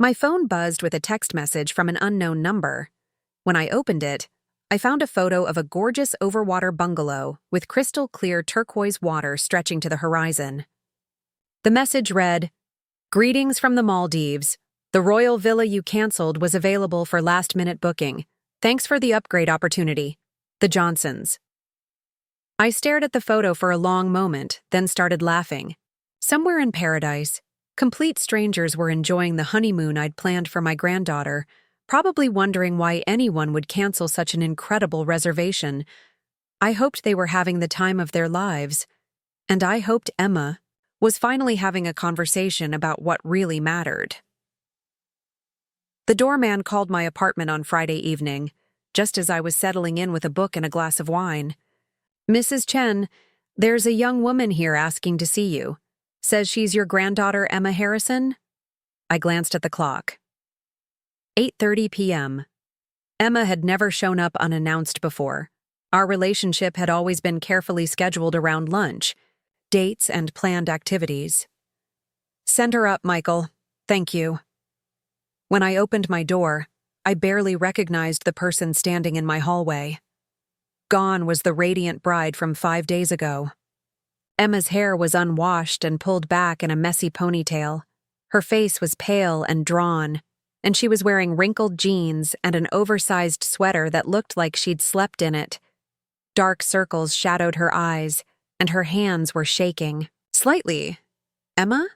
My phone buzzed with a text message from an unknown number. When I opened it, I found a photo of a gorgeous overwater bungalow with crystal-clear turquoise water stretching to the horizon. The message read, "Greetings from the Maldives. The royal villa you canceled was available for last-minute booking. Thanks for the upgrade opportunity. The Johnsons." I stared at the photo for a long moment, then started laughing. Somewhere in paradise, complete strangers were enjoying the honeymoon I'd planned for my granddaughter, probably wondering why anyone would cancel such an incredible reservation. I hoped they were having the time of their lives, and I hoped Emma was finally having a conversation about what really mattered. The doorman called my apartment on Friday evening, just as I was settling in with a book and a glass of wine. Mrs. Chen, there's a young woman here asking to see you. Says she's your granddaughter, Emma Harrison? I glanced at the clock. 8:30 p.m. Emma had never shown up unannounced before. Our relationship had always been carefully scheduled around lunch, dates, and planned activities. Send her up, Michael. Thank you. When I opened my door, I barely recognized the person standing in my hallway. Gone was the radiant bride from 5 days ago. Emma's hair was unwashed and pulled back in a messy ponytail. Her face was pale and drawn, and she was wearing wrinkled jeans and an oversized sweater that looked like she'd slept in it. Dark circles shadowed her eyes, and her hands were shaking. Slightly. Emma?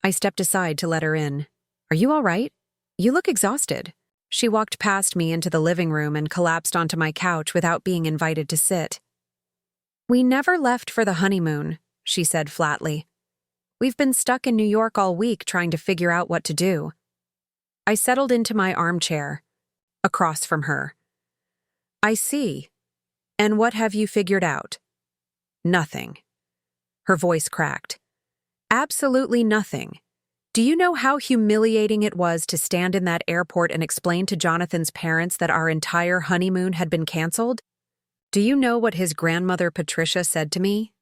I stepped aside to let her in. Are you all right? You look exhausted. She walked past me into the living room and collapsed onto my couch without being invited to sit. We never left for the honeymoon, she said flatly. We've been stuck in New York all week trying to figure out what to do. I settled into my armchair, across from her. I see. And what have you figured out? Nothing. Her voice cracked. Absolutely nothing. Do you know how humiliating it was to stand in that airport and explain to Jonathan's parents that our entire honeymoon had been canceled? Do you know what his grandmother Patricia said to me?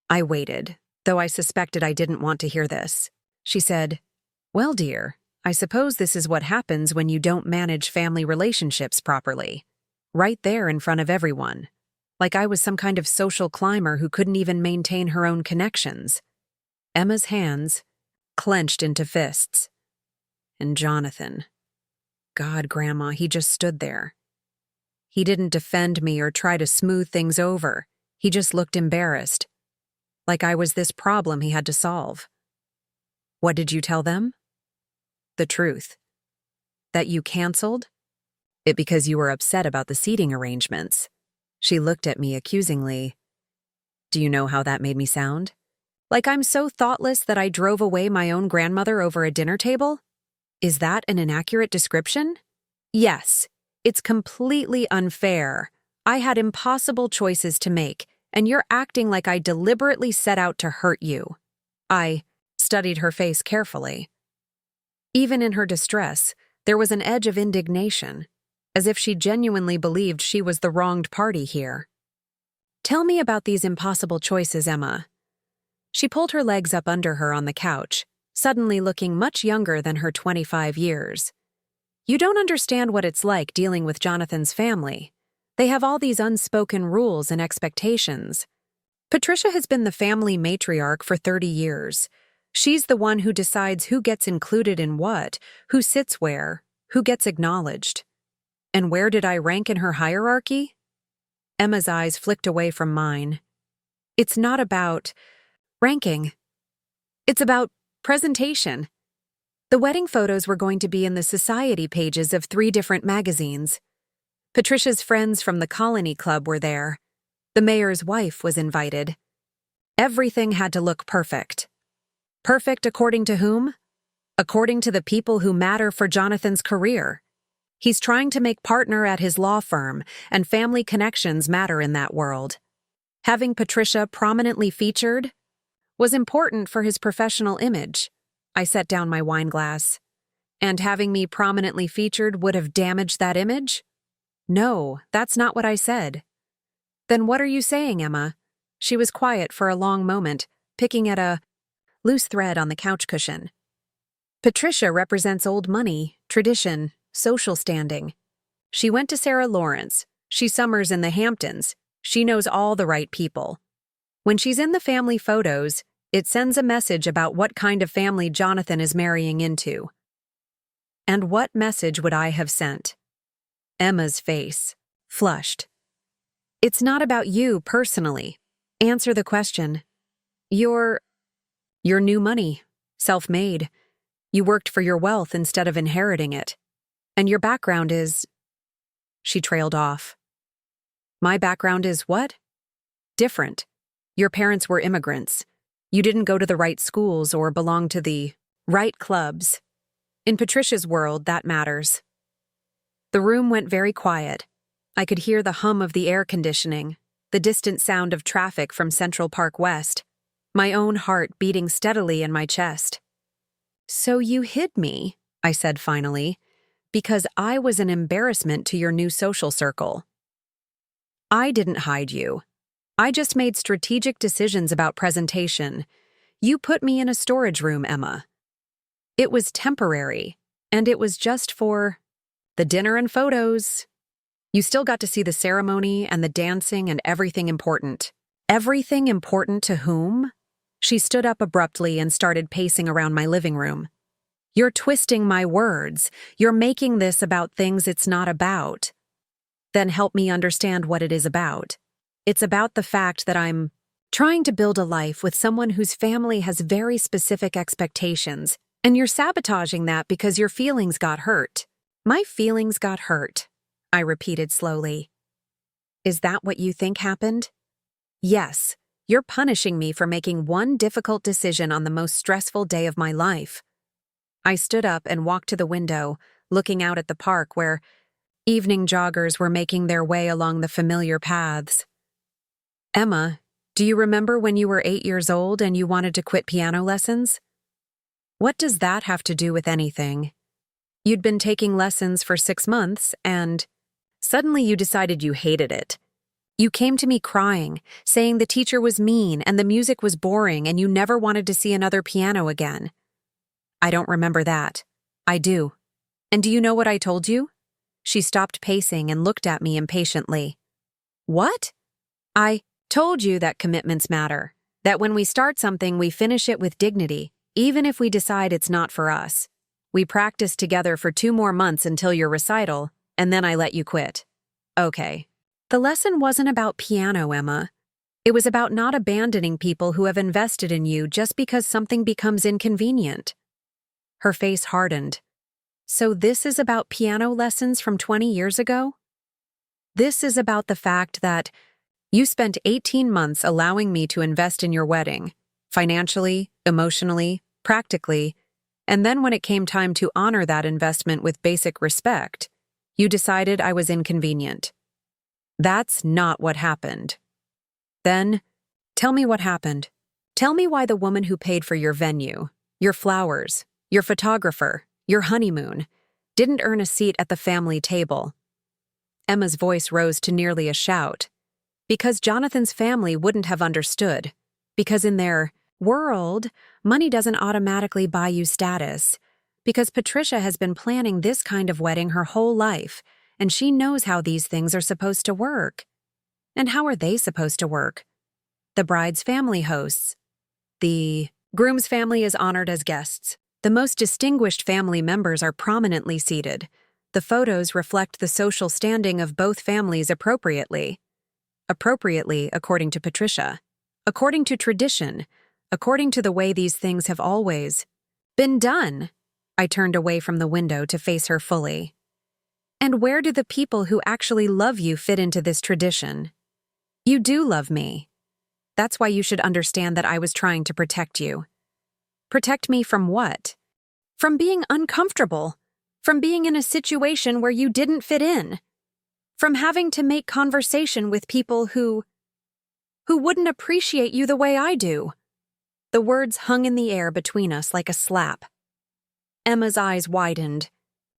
I waited, though I suspected I didn't want to hear this. She said, "Well, dear, I suppose this is what happens when you don't manage family relationships properly." Right there in front of everyone. Like I was some kind of social climber who couldn't even maintain her own connections. Emma's hands clenched into fists. And Jonathan. God, Grandma, he just stood there. He didn't defend me or try to smooth things over. He just looked embarrassed. Like I was this problem he had to solve. What did you tell them? The truth. That you canceled? It because you were upset about the seating arrangements. She looked at me accusingly. Do you know how that made me sound? Like I'm so thoughtless that I drove away my own grandmother over a dinner table? Is that an inaccurate description? Yes, it's completely unfair. I had impossible choices to make, and you're acting like I deliberately set out to hurt you. I studied her face carefully. Even in her distress, there was an edge of indignation, as if she genuinely believed she was the wronged party here. Tell me about these impossible choices, Emma. She pulled her legs up under her on the couch, suddenly looking much younger than her 25 years. You don't understand what it's like dealing with Jonathan's family. They have all these unspoken rules and expectations. Patricia has been the family matriarch for 30 years. She's the one who decides who gets included in what, who sits where, who gets acknowledged. And where did I rank in her hierarchy? Emma's eyes flicked away from mine. It's not about ranking. It's about presentation. The wedding photos were going to be in the society pages of 3 different magazines. Patricia's friends from the Colony Club were there. The mayor's wife was invited. Everything had to look perfect. Perfect according to whom? According to the people who matter for Jonathan's career. He's trying to make partner at his law firm, and family connections matter in that world. Having Patricia prominently featured was important for his professional image. I set down my wine glass. And having me prominently featured would have damaged that image? No, that's not what I said. Then what are you saying, Emma? She was quiet for a long moment, picking at a loose thread on the couch cushion. Patricia represents old money, tradition, social standing. She went to Sarah Lawrence. She summers in the Hamptons. She knows all the right people. When she's in the family photos, it sends a message about what kind of family Jonathan is marrying into. And what message would I have sent? Emma's face flushed. It's not about you personally. Answer the question. You're new money, self-made. You worked for your wealth instead of inheriting it. And your background is... She trailed off. My background is what? Different. Your parents were immigrants. You didn't go to the right schools or belong to the right clubs. In Patricia's world, that matters. The room went very quiet. I could hear the hum of the air conditioning. the distant sound of traffic from Central Park West, my own heart beating steadily in my chest. "So you hid me," I said finally, "because I was an embarrassment to your new social circle." "I didn't hide you. I just made strategic decisions about presentation. You put me in a storage room, Emma. It was temporary, and it was just for the dinner and photos. You still got to see the ceremony and the dancing and everything important." "Everything important to whom?" She stood up abruptly and started pacing around my living room. "You're twisting my words. You're making this about things it's not about." "Then help me understand what it is about." "It's about the fact that I'm trying to build a life with someone whose family has very specific expectations, and you're sabotaging that because your feelings got hurt." "My feelings got hurt," I repeated slowly. "Is that what you think happened?" "Yes, you're punishing me for making one difficult decision on the most stressful day of my life." I stood up and walked to the window, looking out at the park where evening joggers were making their way along the familiar paths. "Emma, do you remember when you were 8 years old and you wanted to quit piano lessons?" "What does that have to do with anything?" "You'd been taking lessons for 6 months and suddenly you decided you hated it. You came to me crying, saying the teacher was mean and the music was boring and you never wanted to see another piano again." "I don't remember that." "I do. And do you know what I told you?" She stopped pacing and looked at me impatiently. "What?" "I told you that commitments matter, that when we start something we finish it with dignity, even if we decide it's not for us. We practiced together for 2 more months until your recital, and then I let you quit." "Okay." "The lesson wasn't about piano, Emma. It was about not abandoning people who have invested in you just because something becomes inconvenient." Her face hardened. "So this is about piano lessons from 20 years ago?" "This is about the fact that you spent 18 months allowing me to invest in your wedding, financially, emotionally, practically, and then when it came time to honor that investment with basic respect, you decided I was inconvenient. That's not what happened." "Then, tell me what happened. Tell me why the woman who paid for your venue, your flowers, your photographer, your honeymoon, didn't earn a seat at the family table." Emma's voice rose to nearly a shout. "Because Jonathan's family wouldn't have understood. Because in their world, money doesn't automatically buy you status. Because Patricia has been planning this kind of wedding her whole life, and she knows how these things are supposed to work." "And how are they supposed to work?" "The bride's family hosts. The groom's family is honored as guests. The most distinguished family members are prominently seated. The photos reflect the social standing of both families appropriately. Appropriately, according to Patricia. According to tradition. According to the way these things have always been done." I turned away from the window to face her fully. "And where do the people who actually love you fit into this tradition?" "You do love me. That's why you should understand that I was trying to protect you." "Protect me from what?" "From being uncomfortable. From being in a situation where you didn't fit in. From having to make conversation with people who wouldn't appreciate you the way I do." The words hung in the air between us like a slap. Emma's eyes widened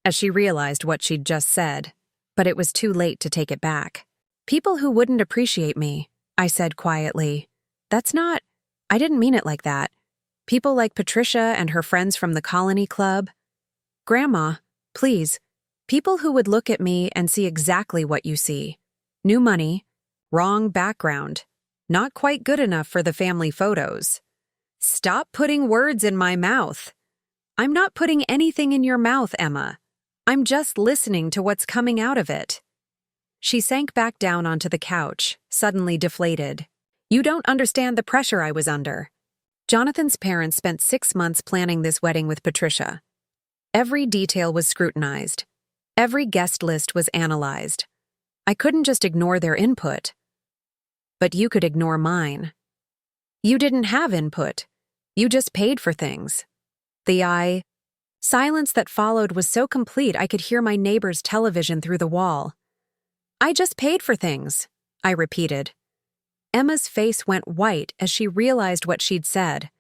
as she realized what she'd just said, but it was too late to take it back. "People who wouldn't appreciate me," I said quietly. I didn't mean it like that. People like Patricia and her friends from the Colony Club. Grandma, please. People who would look at me and see exactly what you see. New money, wrong background, not quite good enough for the family photos. Stop putting words in my mouth. I'm not putting anything in your mouth, Emma. I'm just listening to what's coming out of it." She sank back down onto the couch, suddenly deflated. "You don't understand the pressure I was under. Jonathan's parents spent 6 months planning this wedding with Patricia. Every detail was scrutinized. Every guest list was analyzed. I couldn't just ignore their input. But you could ignore mine. You didn't have input. You just paid for things." The silence that followed was so complete I could hear my neighbor's television through the wall. "I just paid for things," I repeated. Emma's face went white as she realized what she'd said.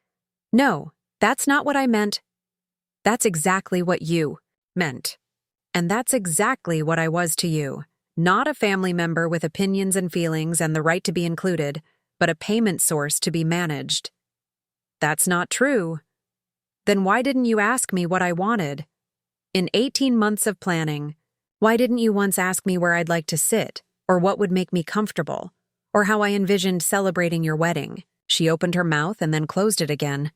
No, that's not what I meant. That's exactly what you meant. And that's exactly what I was to you. Not a family member with opinions and feelings and the right to be included, but a payment source to be managed. That's not true. Then why didn't you ask me what I wanted? In 18 months of planning, why didn't you once ask me where I'd like to sit, or what would make me comfortable, or how I envisioned celebrating your wedding? She opened her mouth and then closed it again.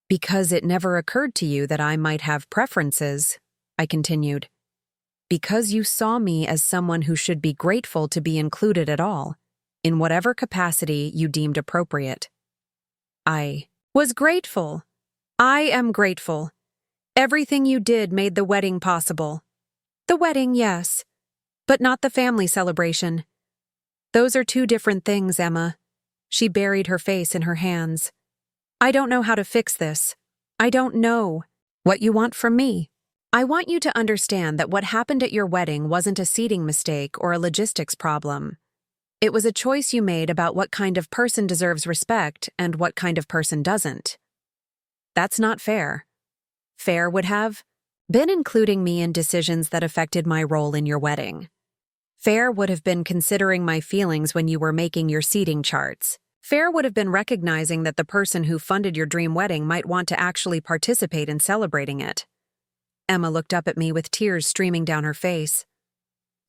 Because it never occurred to you that I might have preferences, I continued. Because you saw me as someone who should be grateful to be included at all, in whatever capacity you deemed appropriate. I was grateful. I am grateful. Everything you did made the wedding possible. The wedding, yes, but not the family celebration. Those are two different things, Emma. She buried her face in her hands. I don't know how to fix this. I don't know what you want from me. I want you to understand that what happened at your wedding wasn't a seating mistake or a logistics problem. It was a choice you made about what kind of person deserves respect and what kind of person doesn't. That's not fair. Fair would have been including me in decisions that affected my role in your wedding. Fair would have been considering my feelings when you were making your seating charts. Fair would have been recognizing that the person who funded your dream wedding might want to actually participate in celebrating it. Emma looked up at me with tears streaming down her face.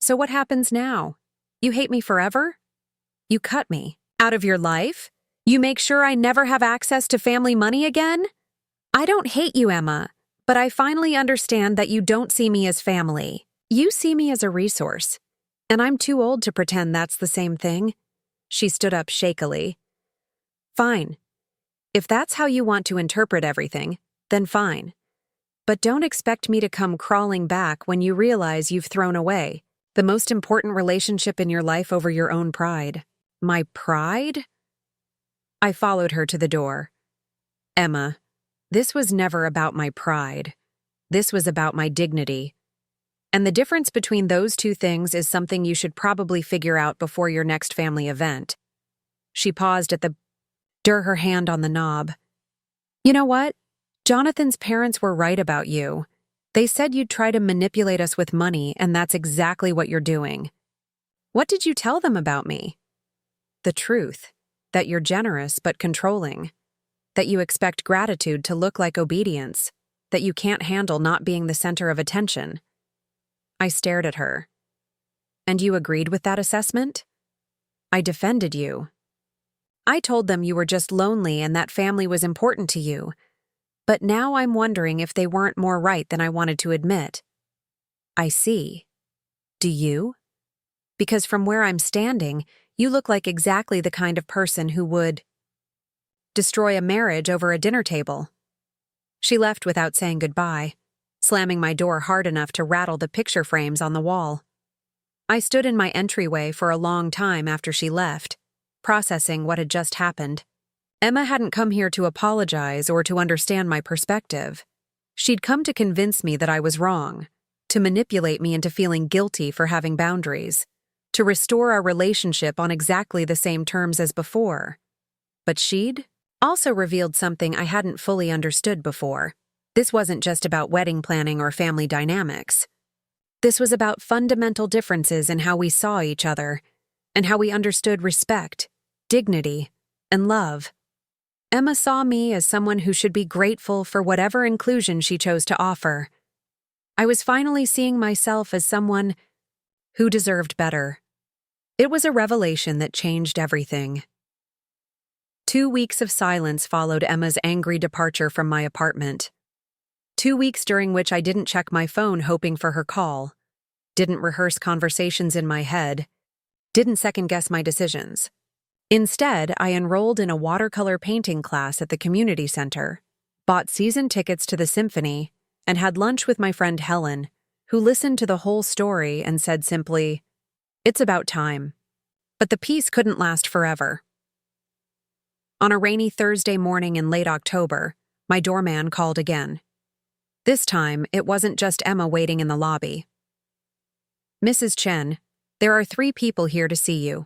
So what happens now? You hate me forever? You cut me out of your life? You make sure I never have access to family money again? I don't hate you, Emma, but I finally understand that you don't see me as family. You see me as a resource, and I'm too old to pretend that's the same thing. She stood up shakily. Fine. If that's how you want to interpret everything, then fine. But don't expect me to come crawling back when you realize you've thrown away the most important relationship in your life over your own pride. My pride? I followed her to the door. Emma, this was never about my pride. This was about my dignity. And the difference between those two things is something you should probably figure out before your next family event. She paused at the her hand on the knob. You know what? Jonathan's parents were right about you. They said you'd try to manipulate us with money, and that's exactly what you're doing. What did you tell them about me? The truth, that you're generous but controlling, that you expect gratitude to look like obedience, that you can't handle not being the center of attention. I stared at her. And you agreed with that assessment? I defended you. I told them you were just lonely and that family was important to you. But now I'm wondering if they weren't more right than I wanted to admit. I see. Do you? Because from where I'm standing, you look like exactly the kind of person who would destroy a marriage over a dinner table. She left without saying goodbye, slamming my door hard enough to rattle the picture frames on the wall. I stood in my entryway for a long time after she left, processing what had just happened. Emma hadn't come here to apologize or to understand my perspective. She'd come to convince me that I was wrong, to manipulate me into feeling guilty for having boundaries, to restore our relationship on exactly the same terms as before. But she'd also revealed something I hadn't fully understood before. This wasn't just about wedding planning or family dynamics. This was about fundamental differences in how we saw each other, and how we understood respect, dignity, and love. Emma saw me as someone who should be grateful for whatever inclusion she chose to offer. I was finally seeing myself as someone who deserved better. It was a revelation that changed everything. 2 weeks of silence followed Emma's angry departure from my apartment. 2 weeks during which I didn't check my phone hoping for her call, didn't rehearse conversations in my head, didn't second-guess my decisions. Instead, I enrolled in a watercolor painting class at the community center, bought season tickets to the symphony, and had lunch with my friend Helen, who listened to the whole story and said simply, "It's about time." But the peace couldn't last forever. On a rainy Thursday morning in late October, my doorman called again. This time, it wasn't just Emma waiting in the lobby. "Mrs. Chen, there are 3 people here to see you.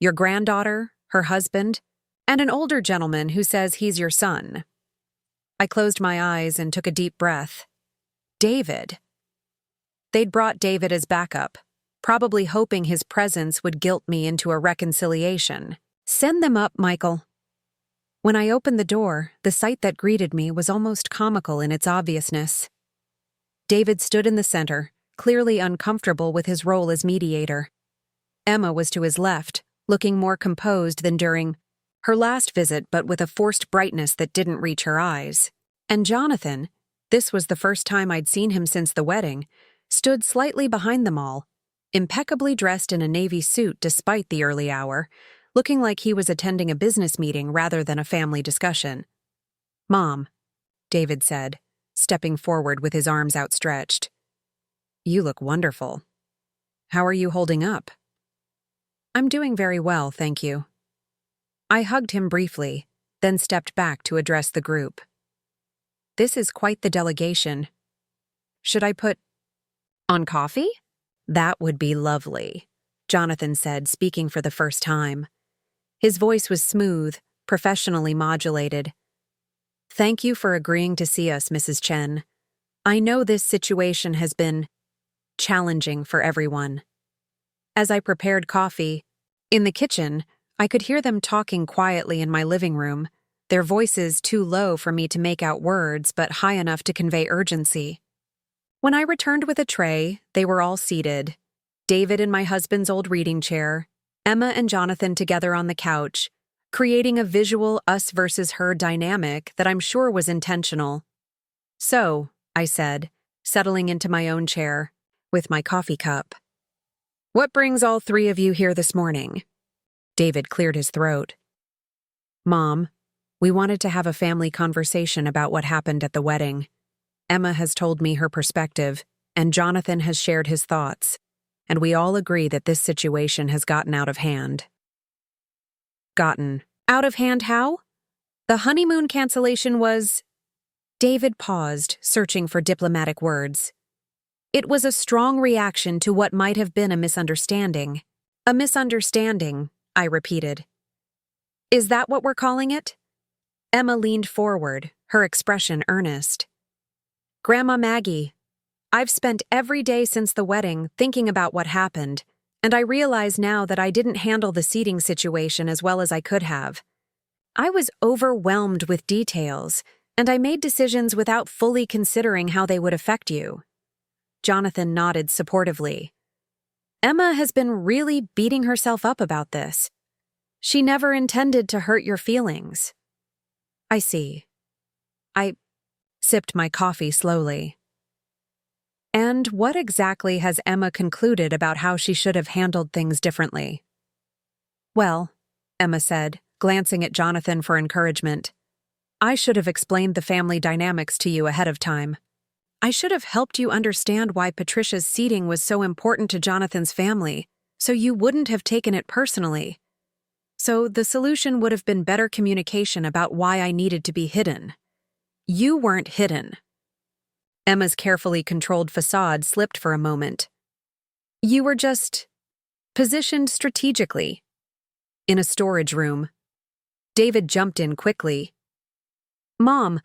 Your granddaughter, her husband, and an older gentleman who says he's your son. I closed my eyes and took a deep breath. David. They'd brought David as backup, probably hoping his presence would guilt me into a reconciliation. Send them up, Michael. When I opened the door, the sight that greeted me was almost comical in its obviousness. David stood in the center, clearly uncomfortable with his role as mediator. Emma was to his left, looking more composed than during her last visit, but with a forced brightness that didn't reach her eyes. And Jonathan, this was the first time I'd seen him since the wedding, stood slightly behind them all, impeccably dressed in a navy suit despite the early hour, looking like he was attending a business meeting rather than a family discussion. "Mom," David said, stepping forward with his arms outstretched. "You look wonderful. How are you holding up?" "I'm doing very well, thank you." I hugged him briefly, then stepped back to address the group. "This is quite the delegation. Should I put on coffee?" "That would be lovely," Jonathan said, speaking for the first time. His voice was smooth, professionally modulated. "Thank you for agreeing to see us, Mrs. Chen. I know this situation has been challenging for everyone." As I prepared coffee, in the kitchen, I could hear them talking quietly in my living room, their voices too low for me to make out words but high enough to convey urgency. When I returned with a tray, they were all seated. David in my husband's old reading chair, Emma and Jonathan together on the couch, creating a visual us versus her dynamic that I'm sure was intentional. "So," I said, settling into my own chair, with my coffee cup. "What brings all three of you here this morning?" David cleared his throat. "Mom, we wanted to have a family conversation about what happened at the wedding. Emma has told me her perspective, and Jonathan has shared his thoughts, and we all agree that this situation has gotten out of hand." "Gotten out of hand how? The honeymoon cancellation was—" David paused, searching for diplomatic words. "It was a strong reaction to what might have been a misunderstanding." "A misunderstanding," I repeated. "Is that what we're calling it?" Emma leaned forward, her expression earnest. "Grandma Maggie, I've spent every day since the wedding thinking about what happened, and I realize now that I didn't handle the seating situation as well as I could have. I was overwhelmed with details, and I made decisions without fully considering how they would affect you." Jonathan nodded supportively. "Emma has been really beating herself up about this. She never intended to hurt your feelings." "I see." I sipped my coffee slowly. "And what exactly has Emma concluded about how she should have handled things differently?" "Well," Emma said, glancing at Jonathan for encouragement, "I should have explained the family dynamics to you ahead of time. I should have helped you understand why Patricia's seating was so important to Jonathan's family, so you wouldn't have taken it personally. So the solution would have been better communication about why I needed to be hidden. You weren't hidden." Emma's carefully controlled facade slipped for a moment. "You were just positioned strategically. In a storage room." David jumped in quickly. "Mom,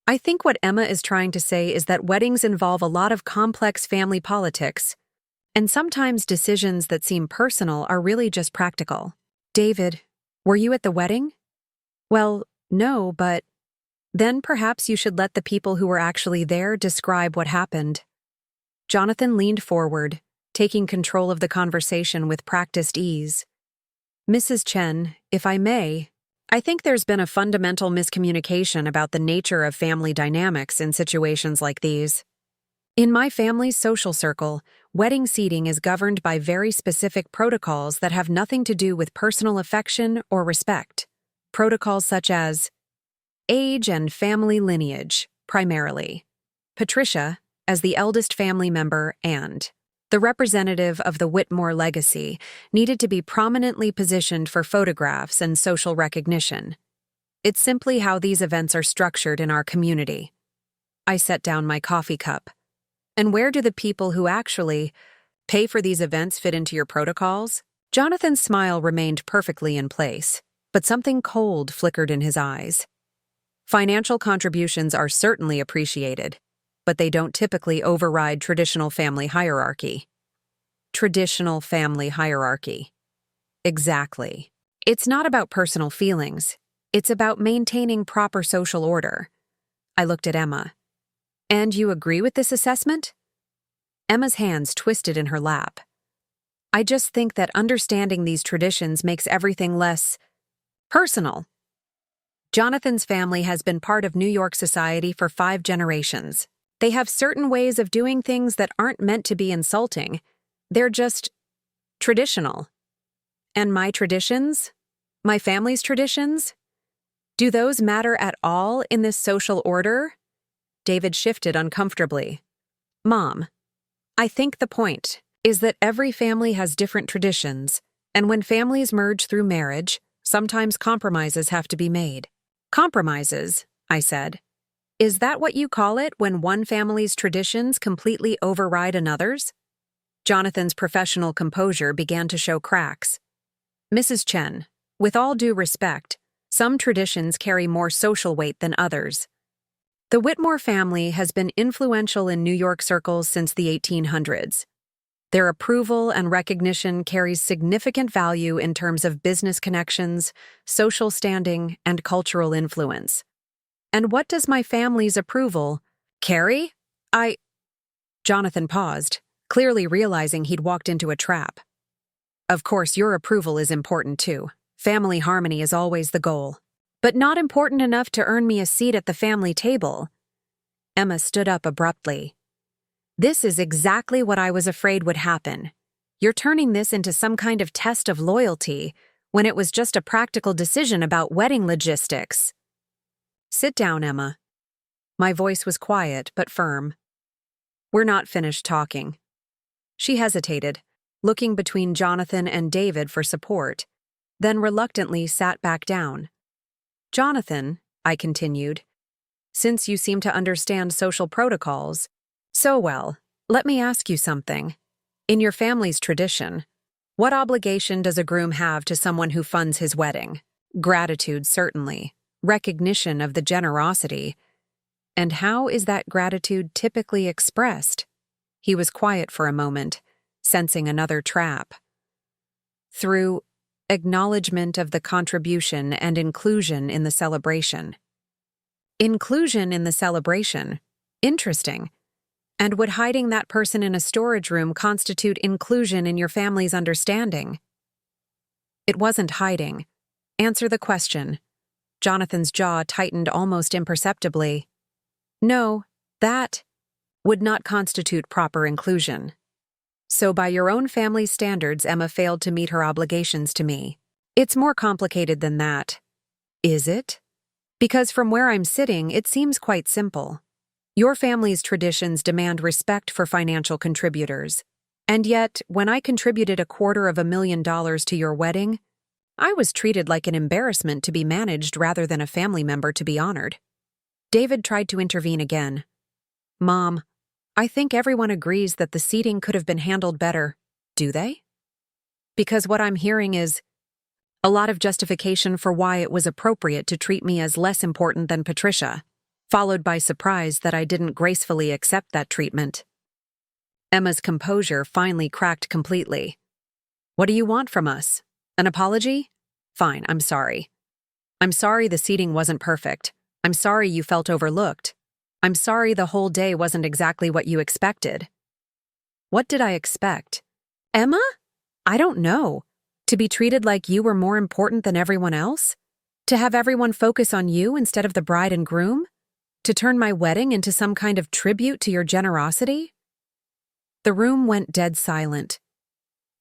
I think what Emma is trying to say is that weddings involve a lot of complex family politics, and sometimes decisions that seem personal are really just practical." "David, were you at the wedding?" "Well, no, but then perhaps you should let the people who were actually there describe what happened." Jonathan leaned forward, taking control of the conversation with practiced ease. "Mrs. Chen, if I may, I think there's been a fundamental miscommunication about the nature of family dynamics in situations like these. In my family's social circle, wedding seating is governed by very specific protocols that have nothing to do with personal affection or respect. Protocols such as age and family lineage, primarily. Patricia, as the eldest family member and the representative of the Whitmore legacy, needed to be prominently positioned for photographs and social recognition. It's simply how these events are structured in our community." I set down my coffee cup. "And where do the people who actually pay for these events fit into your protocols?" Jonathan's smile remained perfectly in place, but something cold flickered in his eyes. Financial contributions are certainly appreciated, but they don't typically override traditional family hierarchy. Traditional family hierarchy. Exactly. It's not about personal feelings. It's about maintaining proper social order. I looked at Emma. And you agree with this assessment? Emma's hands twisted in her lap. I just think that understanding these traditions makes everything less personal. Jonathan's family has been part of New York society for 5 generations. They have certain ways of doing things that aren't meant to be insulting. They're just traditional. And my traditions? My family's traditions? Do those matter at all in this social order? David shifted uncomfortably. Mom, I think the point is that every family has different traditions, and when families merge through marriage, sometimes compromises have to be made. Compromises, I said. Is that what you call it when one family's traditions completely override another's? Jonathan's professional composure began to show cracks. Mrs. Chen, with all due respect, some traditions carry more social weight than others. The Whitmore family has been influential in New York circles since the 1800s. Their approval and recognition carries significant value in terms of business connections, social standing, and cultural influence. And what does my family's approval carry? Jonathan paused, clearly realizing he'd walked into a trap. Of course, your approval is important too. Family harmony is always the goal. But not important enough to earn me a seat at the family table. Emma stood up abruptly. This is exactly what I was afraid would happen. You're turning this into some kind of test of loyalty when it was just a practical decision about wedding logistics. Sit down, Emma. My voice was quiet but firm. We're not finished talking. She hesitated, looking between Jonathan and David for support, then reluctantly sat back down. Jonathan, I continued, since you seem to understand social protocols so well, let me ask you something. In your family's tradition, what obligation does a groom have to someone who funds his wedding? Gratitude, certainly. Recognition of the generosity. And how is that gratitude typically expressed? He was quiet for a moment, sensing another trap. Through acknowledgement of the contribution and inclusion in the celebration. Inclusion in the celebration. Interesting. And would hiding that person in a storage room constitute inclusion in your family's understanding? It wasn't hiding. Answer the question. Jonathan's jaw tightened almost imperceptibly. No, that would not constitute proper inclusion. So by your own family's standards, Emma failed to meet her obligations to me. It's more complicated than that. Is it? Because from where I'm sitting, it seems quite simple. Your family's traditions demand respect for financial contributors. And yet, when I contributed $250,000 to your wedding, I was treated like an embarrassment to be managed rather than a family member to be honored. David tried to intervene again. Mom, I think everyone agrees that the seating could have been handled better. Do they? Because what I'm hearing is a lot of justification for why it was appropriate to treat me as less important than Patricia, followed by surprise that I didn't gracefully accept that treatment. Emma's composure finally cracked completely. What do you want from us? An apology? Fine, I'm sorry. I'm sorry the seating wasn't perfect. I'm sorry you felt overlooked. I'm sorry the whole day wasn't exactly what you expected. What did I expect? Emma? I don't know. To be treated like you were more important than everyone else? To have everyone focus on you instead of the bride and groom? To turn my wedding into some kind of tribute to your generosity? The room went dead silent.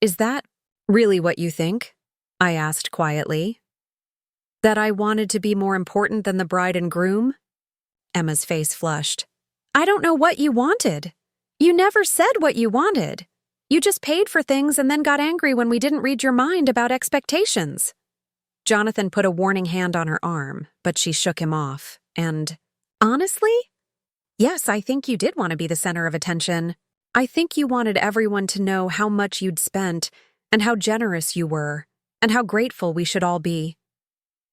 Is that really what you think? I asked quietly. That I wanted to be more important than the bride and groom? Emma's face flushed. I don't know what you wanted. You never said what you wanted. You just paid for things and then got angry when we didn't read your mind about expectations. Jonathan put a warning hand on her arm, but she shook him off, and honestly? Yes, I think you did want to be the center of attention. I think you wanted everyone to know how much you'd spent and how generous you were, and how grateful we should all be.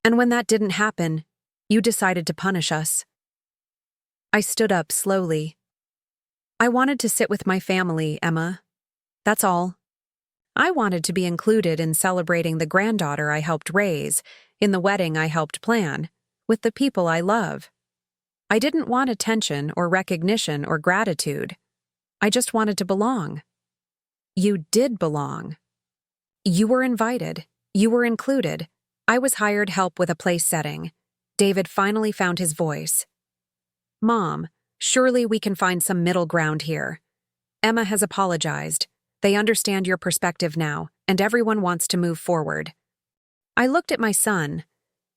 And when that didn't happen, you decided to punish us. I stood up slowly. I wanted to sit with my family, Emma. That's all. I wanted to be included in celebrating the granddaughter I helped raise, in the wedding I helped plan, with the people I love. I didn't want attention or recognition or gratitude. I just wanted to belong. You did belong. You were invited. You were included. I was hired help with a place setting. David finally found his voice. Mom, surely we can find some middle ground here. Emma has apologized. They understand your perspective now, and everyone wants to move forward. I looked at my son,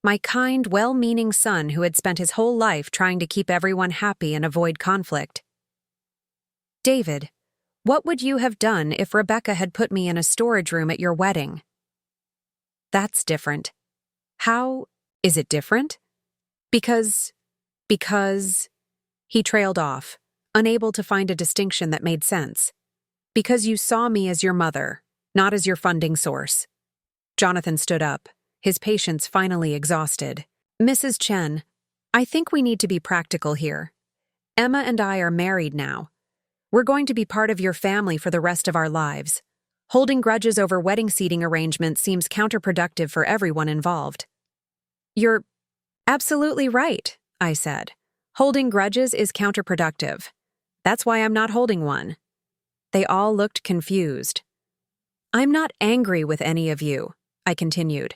my kind, well-meaning son who had spent his whole life trying to keep everyone happy and avoid conflict. David, what would you have done if Rebecca had put me in a storage room at your wedding? That's different. How is it different? Because... He trailed off, unable to find a distinction that made sense. Because you saw me as your mother, not as your funding source. Jonathan stood up, his patience finally exhausted. Mrs. Chen, I think we need to be practical here. Emma and I are married now. We're going to be part of your family for the rest of our lives. Holding grudges over wedding seating arrangements seems counterproductive for everyone involved. You're absolutely right, I said. Holding grudges is counterproductive. That's why I'm not holding one. They all looked confused. I'm not angry with any of you, I continued.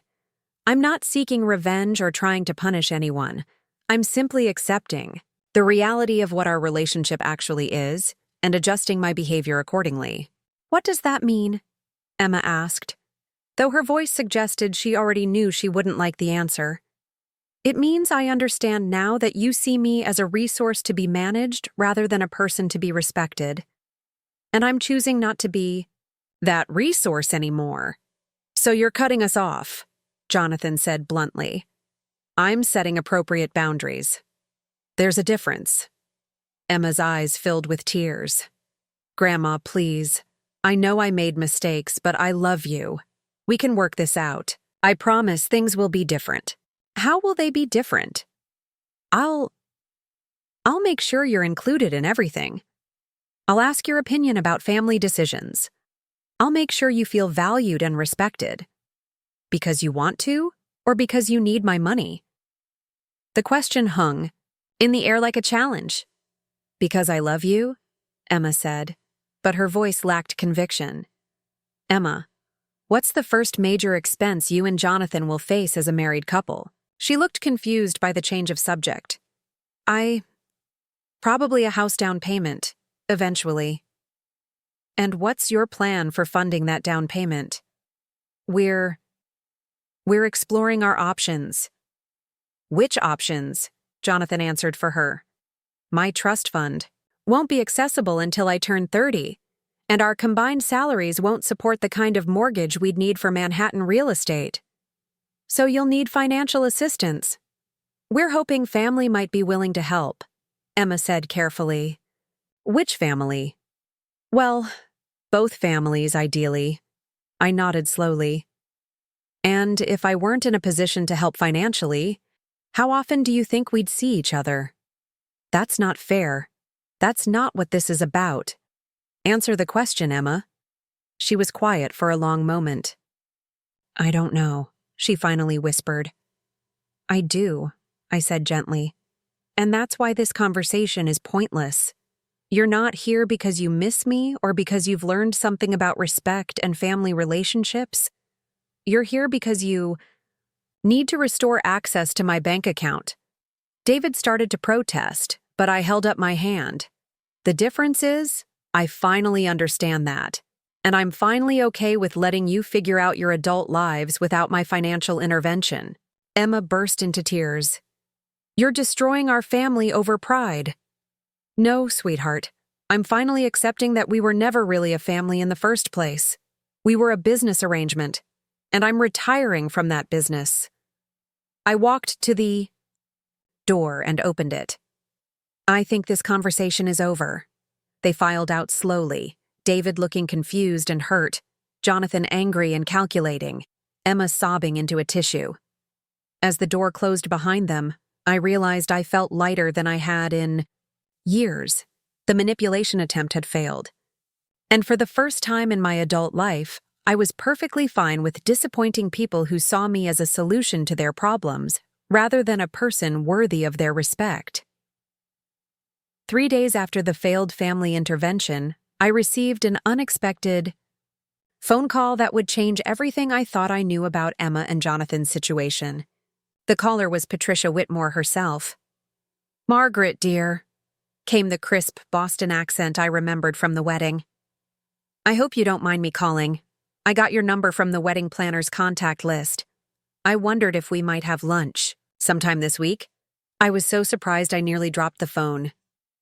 I'm not seeking revenge or trying to punish anyone. I'm simply accepting the reality of what our relationship actually is and adjusting my behavior accordingly. What does that mean? Emma asked, though her voice suggested she already knew she wouldn't like the answer. It means I understand now that you see me as a resource to be managed rather than a person to be respected. And I'm choosing not to be that resource anymore. So you're cutting us off, Jonathan said bluntly. I'm setting appropriate boundaries. There's a difference. Emma's eyes filled with tears. Grandma, please. I know I made mistakes, but I love you. We can work this out. I promise things will be different. How will they be different? I'll make sure you're included in everything. I'll ask your opinion about family decisions. I'll make sure you feel valued and respected. Because you want to, or because you need my money? The question hung in the air like a challenge. Because I love you, Emma said, but her voice lacked conviction. Emma, what's the first major expense you and Jonathan will face as a married couple? She looked confused by the change of subject. Probably a house down payment, eventually. And what's your plan for funding that down payment? We're exploring our options. Which options? Jonathan answered for her. My trust fund won't be accessible until I turn 30, and our combined salaries won't support the kind of mortgage we'd need for Manhattan real estate. So you'll need financial assistance. We're hoping family might be willing to help, Emma said carefully. Which family? Well, both families, ideally. I nodded slowly. And if I weren't in a position to help financially, how often do you think we'd see each other? That's not fair. That's not what this is about. Answer the question, Emma. She was quiet for a long moment. I don't know, she finally whispered. I do, I said gently. And that's why this conversation is pointless. You're not here because you miss me or because you've learned something about respect and family relationships. You're here because you need to restore access to my bank account. David started to protest, but I held up my hand. The difference is, I finally understand that. And I'm finally okay with letting you figure out your adult lives without my financial intervention. Emma burst into tears. You're destroying our family over pride. No, sweetheart. I'm finally accepting that we were never really a family in the first place. We were a business arrangement, and I'm retiring from that business. I walked to the door and opened it. I think this conversation is over. They filed out slowly, David looking confused and hurt, Jonathan angry and calculating, Emma sobbing into a tissue. As the door closed behind them, I realized I felt lighter than I had in years. The manipulation attempt had failed. And for the first time in my adult life, I was perfectly fine with disappointing people who saw me as a solution to their problems, rather than a person worthy of their respect. 3 days after the failed family intervention, I received an unexpected phone call that would change everything I thought I knew about Emma and Jonathan's situation. The caller was Patricia Whitmore herself. "Margaret, dear," came the crisp Boston accent I remembered from the wedding. "I hope you don't mind me calling. I got your number from the wedding planner's contact list. I wondered if we might have lunch sometime this week." I was so surprised I nearly dropped the phone.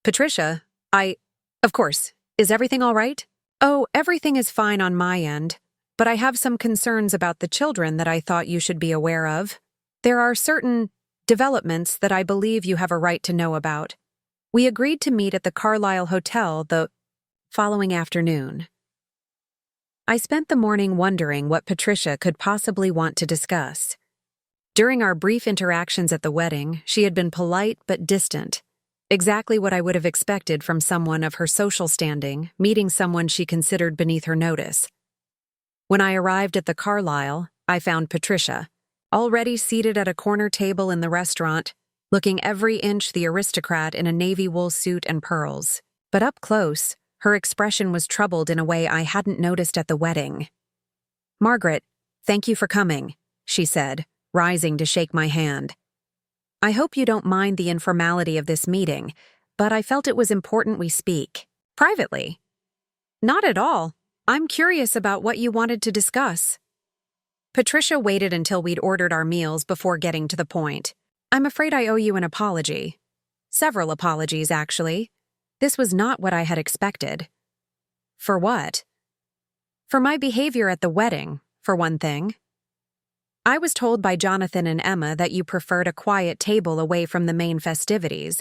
"Patricia, of course, is everything all right?" "Oh, everything is fine on my end, but I have some concerns about the children that I thought you should be aware of. There are certain developments that I believe you have a right to know about. We agreed to meet at the Carlisle Hotel the following afternoon." I spent the morning wondering what Patricia could possibly want to discuss. During our brief interactions at the wedding, she had been polite but distant. Exactly what I would have expected from someone of her social standing, meeting someone she considered beneath her notice. When I arrived at the Carlisle, I found Patricia, already seated at a corner table in the restaurant, looking every inch the aristocrat in a navy wool suit and pearls. But up close, her expression was troubled in a way I hadn't noticed at the wedding. "Margaret, thank you for coming," she said, rising to shake my hand. "I hope you don't mind the informality of this meeting, but I felt it was important we speak. Privately." "Not at all. I'm curious about what you wanted to discuss." Patricia waited until we'd ordered our meals before getting to the point. "I'm afraid I owe you an apology. Several apologies, actually. This was not what I had expected." "For what?" "For my behavior at the wedding, for one thing. I was told by Jonathan and Emma that you preferred a quiet table away from the main festivities,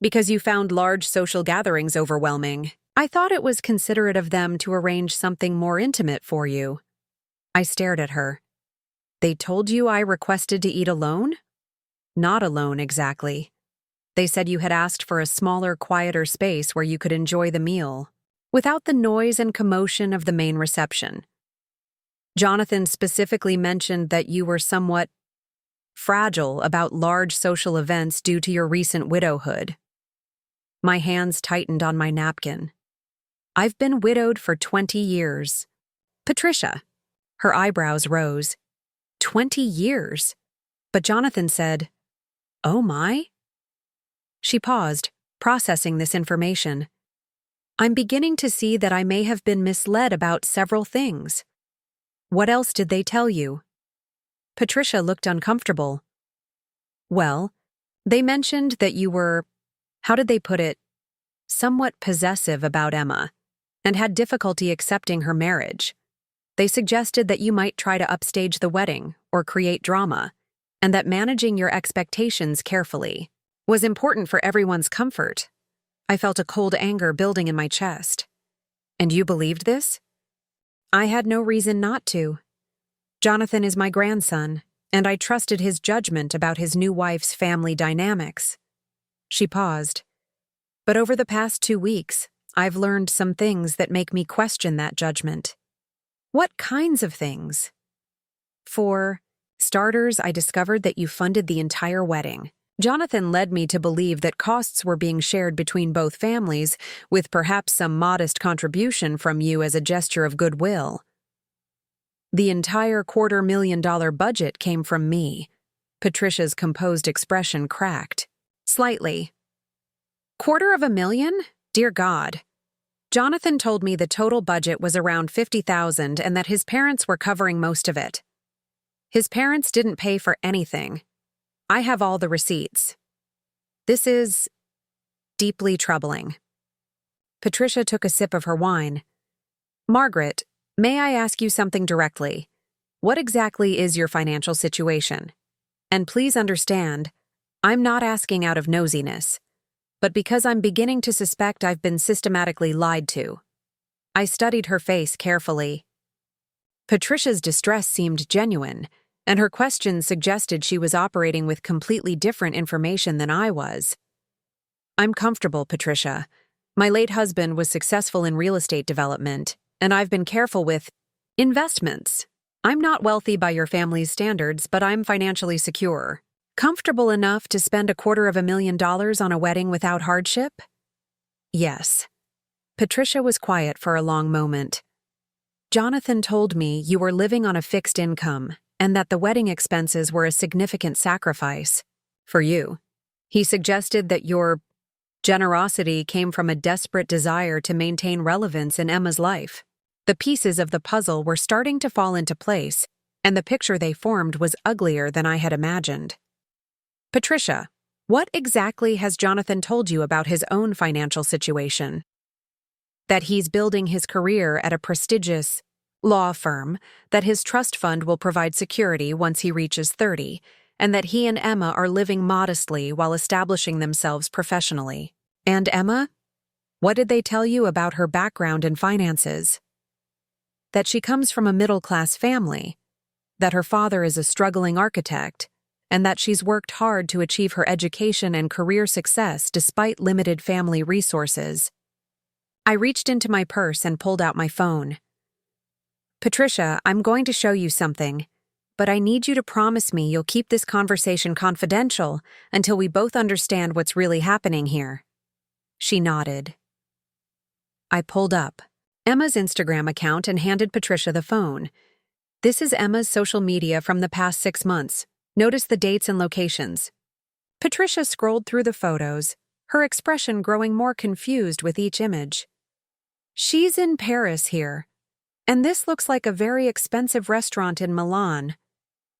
because you found large social gatherings overwhelming. I thought it was considerate of them to arrange something more intimate for you." I stared at her. "They told you I requested to eat alone?" "Not alone, exactly. They said you had asked for a smaller, quieter space where you could enjoy the meal, without the noise and commotion of the main reception. Jonathan specifically mentioned that you were somewhat fragile about large social events due to your recent widowhood." My hands tightened on my napkin. "I've been widowed for 20 years. "Patricia." Her eyebrows rose. 20 years? But Jonathan said, "Oh my?" She paused, processing this information. "I'm beginning to see that I may have been misled about several things." "What else did they tell you?" Patricia looked uncomfortable. "Well, they mentioned that you were, how did they put it, somewhat possessive about Emma, and had difficulty accepting her marriage. They suggested that you might try to upstage the wedding or create drama, and that managing your expectations carefully was important for everyone's comfort." I felt a cold anger building in my chest. "And you believed this?" "I had no reason not to. Jonathan is my grandson, and I trusted his judgment about his new wife's family dynamics." She paused. "But over the past 2 weeks, I've learned some things that make me question that judgment." "What kinds of things?" "For starters, I discovered that you funded the entire wedding. Jonathan led me to believe that costs were being shared between both families, with perhaps some modest contribution from you as a gesture of goodwill. The entire $250,000 budget came from me." Patricia's composed expression cracked. Slightly. $250,000? Dear God. Jonathan told me the total budget was around $50,000 and that his parents were covering most of it. His parents didn't pay for anything. I have all the receipts. This is deeply troubling." Patricia took a sip of her wine. "Margaret, may I ask you something directly? What exactly is your financial situation? And please understand, I'm not asking out of nosiness, but because I'm beginning to suspect I've been systematically lied to." I studied her face carefully. Patricia's distress seemed genuine, and her questions suggested she was operating with completely different information than I was. "I'm comfortable, Patricia. My late husband was successful in real estate development, and I've been careful with investments. I'm not wealthy by your family's standards, but I'm financially secure. Comfortable enough to spend $250,000 on a wedding without hardship?" "Yes." Patricia was quiet for a long moment. "Jonathan told me you were living on a fixed income and that the wedding expenses were a significant sacrifice for you. He suggested that your generosity came from a desperate desire to maintain relevance in Emma's life." The pieces of the puzzle were starting to fall into place, and the picture they formed was uglier than I had imagined. "Patricia, what exactly has Jonathan told you about his own financial situation?" "That he's building his career at a prestigious law firm, that his trust fund will provide security once he reaches 30, and that he and Emma are living modestly while establishing themselves professionally." "And Emma? What did they tell you about her background and finances?" "That she comes from a middle-class family, that her father is a struggling architect, and that she's worked hard to achieve her education and career success despite limited family resources." I reached into my purse and pulled out my phone. "Patricia, I'm going to show you something, but I need you to promise me you'll keep this conversation confidential until we both understand what's really happening here." She nodded. I pulled up Emma's Instagram account and handed Patricia the phone. "This is Emma's social media from the past 6 months. Notice the dates and locations." Patricia scrolled through the photos, her expression growing more confused with each image. "She's in Paris here. And this looks like a very expensive restaurant in Milan.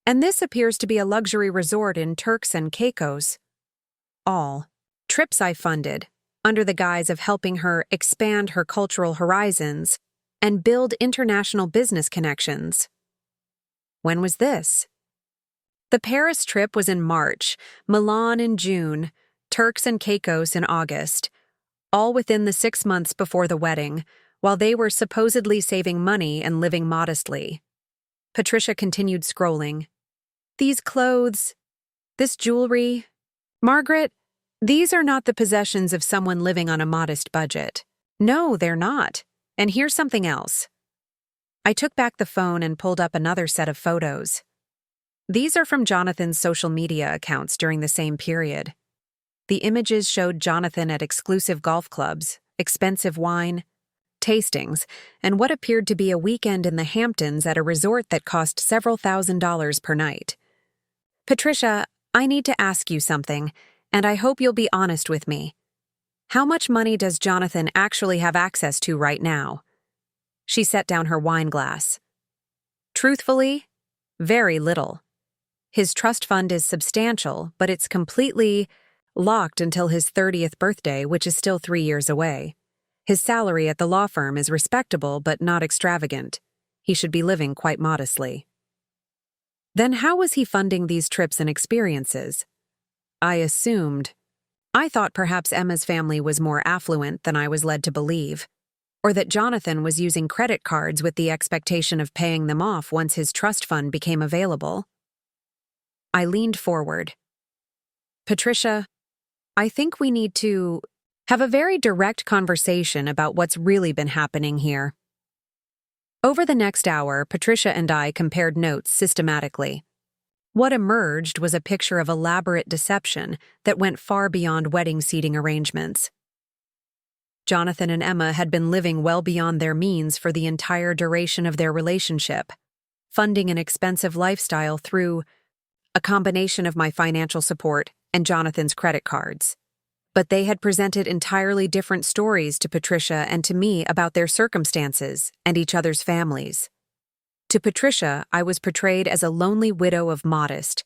And this appears to be a luxury resort in Turks and Caicos. All trips I funded, under the guise of helping her expand her cultural horizons and build international business connections." "When was this?" "The Paris trip was in March, Milan in June, Turks and Caicos in August, all within the 6 months before the wedding, while they were supposedly saving money and living modestly." Patricia continued scrolling. "These clothes, this jewelry. Margaret, these are not the possessions of someone living on a modest budget. No, they're not. And here's something else." I took back the phone and pulled up another set of photos. These are from Jonathan's social media accounts during the same period. The images showed Jonathan at exclusive golf clubs, expensive wine, tastings, and what appeared to be a weekend in the Hamptons at a resort that cost several $1,000s per night. "Patricia, I need to ask you something, and I hope you'll be honest with me. How much money does Jonathan actually have access to right now?" She set down her wine glass. "Truthfully, very little. His trust fund is substantial, but it's completely locked until his 30th birthday, which is still 3 years away. His salary at the law firm is respectable but not extravagant. He should be living quite modestly." "Then how was he funding these trips and experiences?" I thought perhaps Emma's family was more affluent than I was led to believe, or that Jonathan was using credit cards with the expectation of paying them off once his trust fund became available. I leaned forward. "Patricia, I think we need to have a very direct conversation about what's really been happening here." Over the next hour, Patricia and I compared notes systematically. What emerged was a picture of elaborate deception that went far beyond wedding seating arrangements. Jonathan and Emma had been living well beyond their means for the entire duration of their relationship, funding an expensive lifestyle through a combination of my financial support and Jonathan's credit cards. But they had presented entirely different stories to Patricia and to me about their circumstances and each other's families. To Patricia, I was portrayed as a lonely widow of modest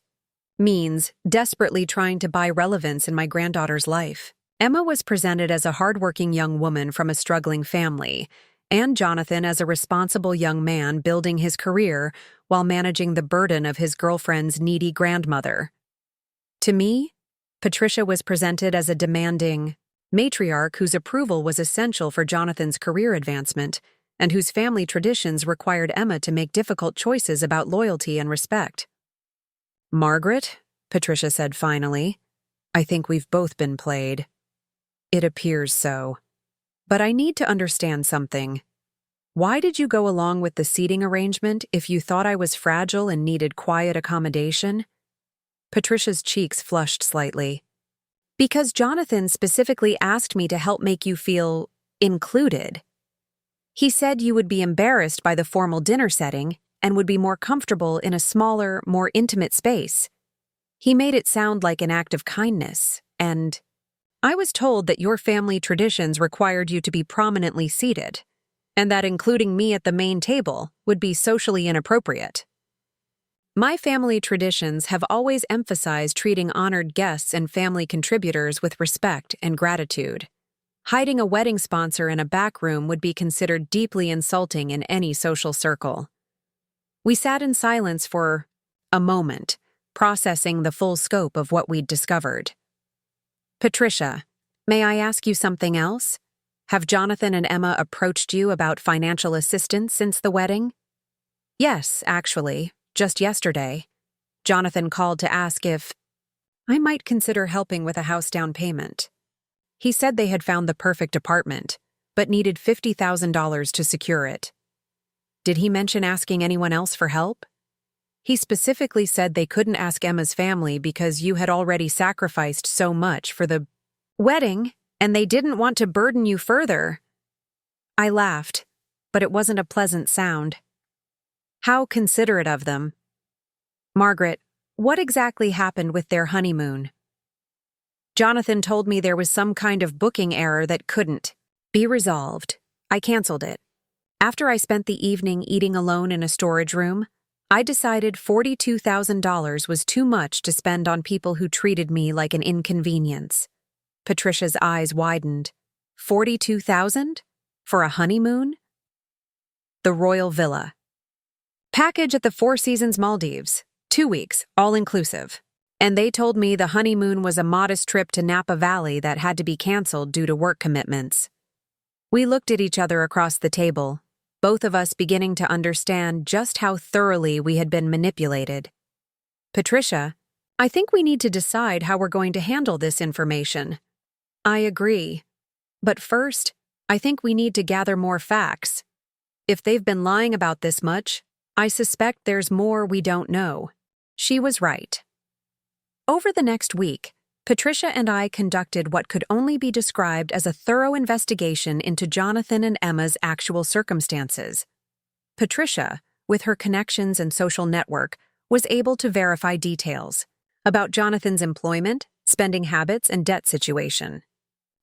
means, desperately trying to buy relevance in my granddaughter's life. Emma was presented as a hardworking young woman from a struggling family, and Jonathan as a responsible young man building his career while managing the burden of his girlfriend's needy grandmother. To me, Patricia was presented as a demanding matriarch whose approval was essential for Jonathan's career advancement, and whose family traditions required Emma to make difficult choices about loyalty and respect. "Margaret," Patricia said finally, "I think we've both been played." "It appears so. But I need to understand something. Why did you go along with the seating arrangement if you thought I was fragile and needed quiet accommodation?" Patricia's cheeks flushed slightly. "Because Jonathan specifically asked me to help make you feel included. He said you would be embarrassed by the formal dinner setting and would be more comfortable in a smaller, more intimate space. He made it sound like an act of kindness, and I was told that your family traditions required you to be prominently seated, and that including me at the main table would be socially inappropriate. My family traditions have always emphasized treating honored guests and family contributors with respect and gratitude. Hiding a wedding sponsor in a backroom would be considered deeply insulting in any social circle." We sat in silence for a moment, processing the full scope of what we'd discovered. "Patricia, may I ask you something else? Have Jonathan and Emma approached you about financial assistance since the wedding?" "Yes, actually, just yesterday. Jonathan called to ask if I might consider helping with a house down payment. He said they had found the perfect apartment, but needed $50,000 to secure it." "Did he mention asking anyone else for help?" "He specifically said they couldn't ask Emma's family because you had already sacrificed so much for the wedding, and they didn't want to burden you further." I laughed, but it wasn't a pleasant sound. "How considerate of them." "Margaret, what exactly happened with their honeymoon?" "Jonathan told me there was some kind of booking error that couldn't be resolved. I canceled it. After I spent the evening eating alone in a storage room, I decided $42,000 was too much to spend on people who treated me like an inconvenience." Patricia's eyes widened. $42,000? For a honeymoon? The Royal Villa. Package at the Four Seasons Maldives. 2 weeks, all-inclusive. And they told me the honeymoon was a modest trip to Napa Valley that had to be canceled due to work commitments. We looked at each other across the table, both of us beginning to understand just how thoroughly we had been manipulated. "Patricia, I think we need to decide how we're going to handle this information." "I agree. But first, I think we need to gather more facts. If they've been lying about this much, I suspect there's more we don't know." She was right. Over the next week, Patricia and I conducted what could only be described as a thorough investigation into Jonathan and Emma's actual circumstances. Patricia, with her connections and social network, was able to verify details about Jonathan's employment, spending habits, and debt situation.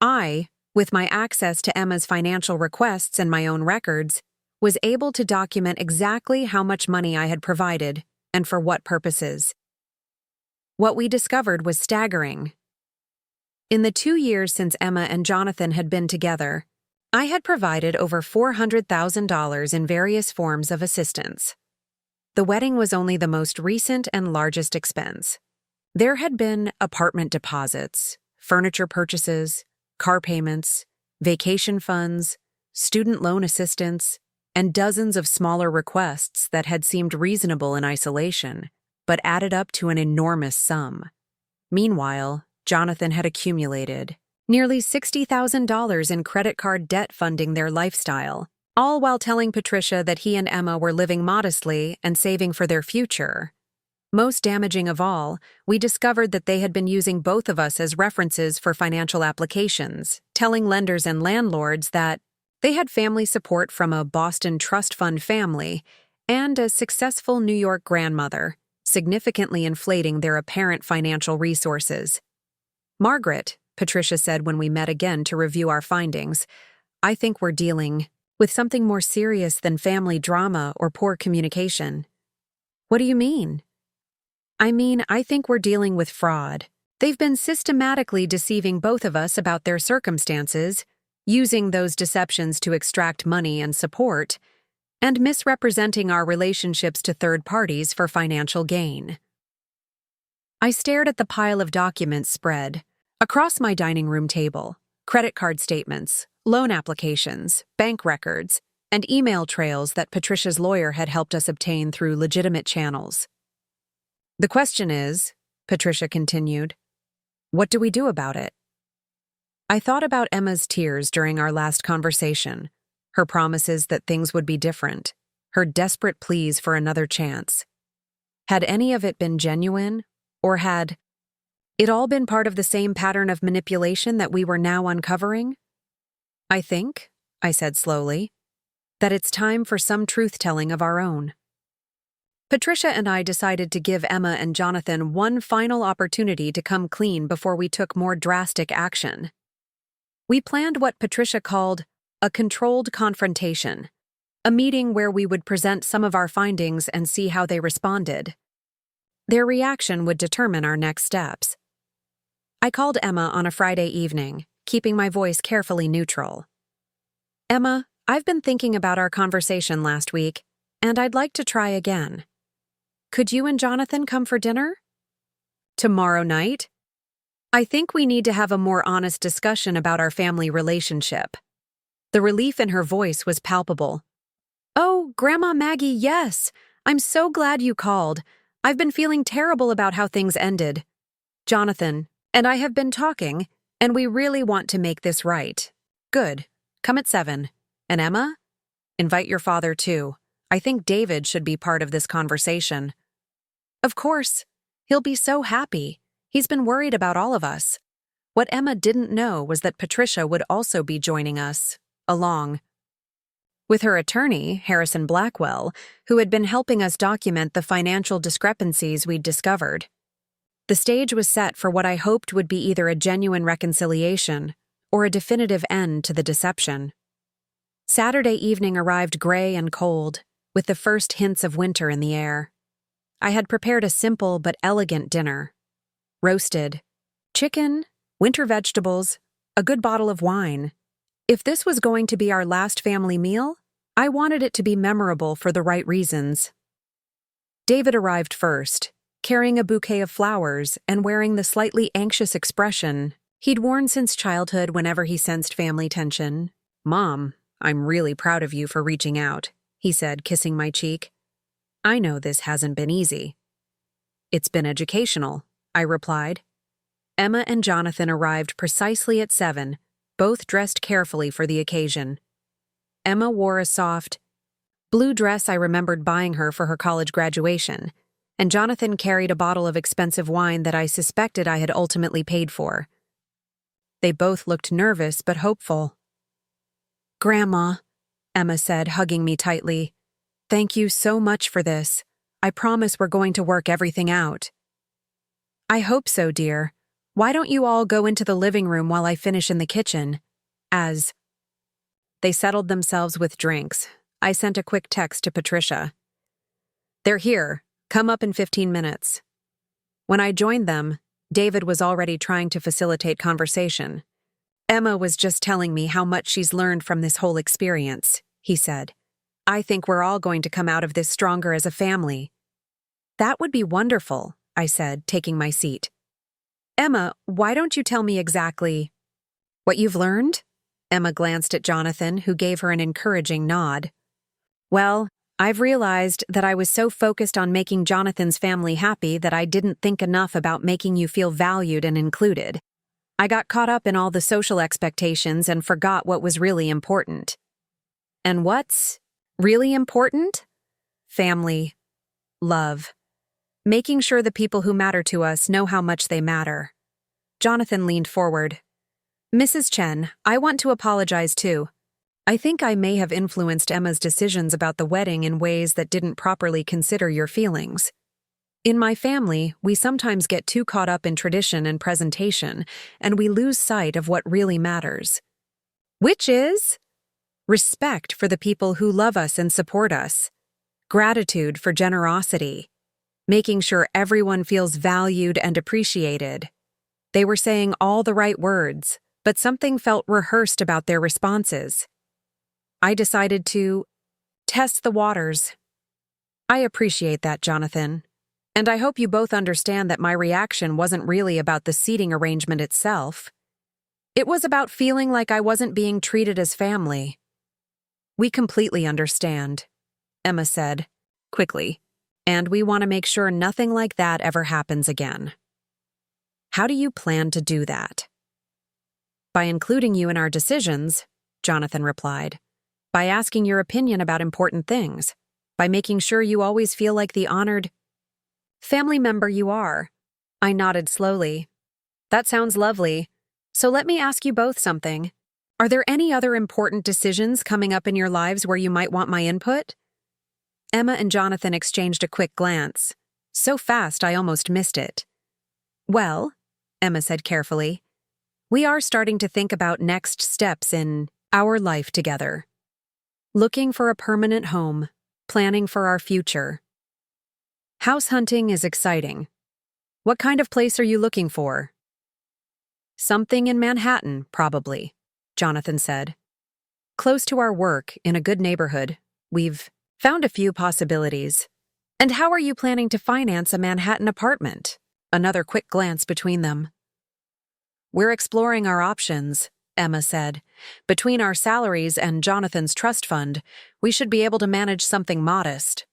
I, with my access to Emma's financial requests and my own records, was able to document exactly how much money I had provided and for what purposes. What we discovered was staggering. In the 2 years since Emma and Jonathan had been together, I had provided over $400,000 in various forms of assistance. The wedding was only the most recent and largest expense. There had been apartment deposits, furniture purchases, car payments, vacation funds, student loan assistance, and dozens of smaller requests that had seemed reasonable in isolation, but added up to an enormous sum. Meanwhile, Jonathan had accumulated nearly $60,000 in credit card debt funding their lifestyle, all while telling Patricia that he and Emma were living modestly and saving for their future. Most damaging of all, we discovered that they had been using both of us as references for financial applications, telling lenders and landlords that they had family support from a Boston trust fund family and a successful New York grandmother, significantly inflating their apparent financial resources. "Margaret," Patricia said when we met again to review our findings, "I think we're dealing with something more serious than family drama or poor communication." "What do you mean?" I think we're dealing with fraud. They've been systematically deceiving both of us about their circumstances, using those deceptions to extract money and support, and misrepresenting our relationships to third parties for financial gain." I stared at the pile of documents spread across my dining room table: credit card statements, loan applications, bank records, and email trails that Patricia's lawyer had helped us obtain through legitimate channels. The question is, Patricia continued, what do we do about it? I thought about Emma's tears during our last conversation, her promises that things would be different, her desperate pleas for another chance. Had any of it been genuine, or had it all been part of the same pattern of manipulation that we were now uncovering? I think, I said slowly, that it's time for some truth-telling of our own. Patricia and I decided to give Emma and Jonathan one final opportunity to come clean before we took more drastic action. We planned what Patricia called a controlled confrontation, a meeting where we would present some of our findings and see how they responded. Their reaction would determine our next steps. I called Emma on a Friday evening, keeping my voice carefully neutral. Emma, I've been thinking about our conversation last week, and I'd like to try again. Could you and Jonathan come for dinner? Tomorrow night? I think we need to have a more honest discussion about our family relationship. The relief in her voice was palpable. Oh, Grandma Maggie, yes. I'm so glad you called. I've been feeling terrible about how things ended. Jonathan and I have been talking, and we really want to make this right. Good. Come at 7. And Emma? Invite your father too. I think David should be part of this conversation. Of course. He'll be so happy. He's been worried about all of us. What Emma didn't know was that Patricia would also be joining us, along with her attorney, Harrison Blackwell, who had been helping us document the financial discrepancies we'd discovered. The stage was set for what I hoped would be either a genuine reconciliation or a definitive end to the deception. Saturday evening arrived gray and cold, with the first hints of winter in the air. I had prepared a simple but elegant dinner. Roasted chicken, winter vegetables, a good bottle of wine. If this was going to be our last family meal, I wanted it to be memorable for the right reasons. David arrived first, carrying a bouquet of flowers and wearing the slightly anxious expression he'd worn since childhood whenever he sensed family tension. Mom, I'm really proud of you for reaching out, he said, kissing my cheek. I know this hasn't been easy. It's been educational, I replied. Emma and Jonathan arrived precisely at 7, both dressed carefully for the occasion. Emma wore a soft blue dress I remembered buying her for her college graduation, and Jonathan carried a bottle of expensive wine that I suspected I had ultimately paid for. They both looked nervous but hopeful. Grandma, Emma said, hugging me tightly, thank you so much for this. I promise we're going to work everything out. I hope so, dear. Why don't you all go into the living room while I finish in the kitchen? As they settled themselves with drinks, I sent a quick text to Patricia. They're here. Come up in 15 minutes. When I joined them, David was already trying to facilitate conversation. Emma was just telling me how much she's learned from this whole experience, he said. I think we're all going to come out of this stronger as a family. That would be wonderful, I said, taking my seat. Emma, why don't you tell me exactly what you've learned? Emma glanced at Jonathan, who gave her an encouraging nod. Well, I've realized that I was so focused on making Jonathan's family happy that I didn't think enough about making you feel valued and included. I got caught up in all the social expectations and forgot what was really important. And what's really important? Family. Love. Making sure the people who matter to us know how much they matter. Jonathan leaned forward. Mrs. Chen, I want to apologize too. I think I may have influenced Emma's decisions about the wedding in ways that didn't properly consider your feelings. In my family, we sometimes get too caught up in tradition and presentation, and we lose sight of what really matters. Which is respect for the people who love us and support us, gratitude for generosity, making sure everyone feels valued and appreciated. They were saying all the right words, but something felt rehearsed about their responses. I decided to test the waters. I appreciate that, Jonathan. And I hope you both understand that my reaction wasn't really about the seating arrangement itself. It was about feeling like I wasn't being treated as family. We completely understand, Emma said, quickly, and we want to make sure nothing like that ever happens again. How do you plan to do that? By including you in our decisions, Jonathan replied. By asking your opinion about important things. By making sure you always feel like the honored family member you are. I nodded slowly. That sounds lovely. So let me ask you both something. Are there any other important decisions coming up in your lives where you might want my input? Emma and Jonathan exchanged a quick glance. So fast I almost missed it. Well, Emma said carefully, we are starting to think about next steps in our life together. Looking for a permanent home, planning for our future. House hunting is exciting. What kind of place are you looking for? Something in Manhattan, probably, Jonathan said. Close to our work, in a good neighborhood. We've found a few possibilities. And how are you planning to finance a Manhattan apartment? Another quick glance between them. We're exploring our options, Emma said. Between our salaries and Jonathan's trust fund, we should be able to manage something modest.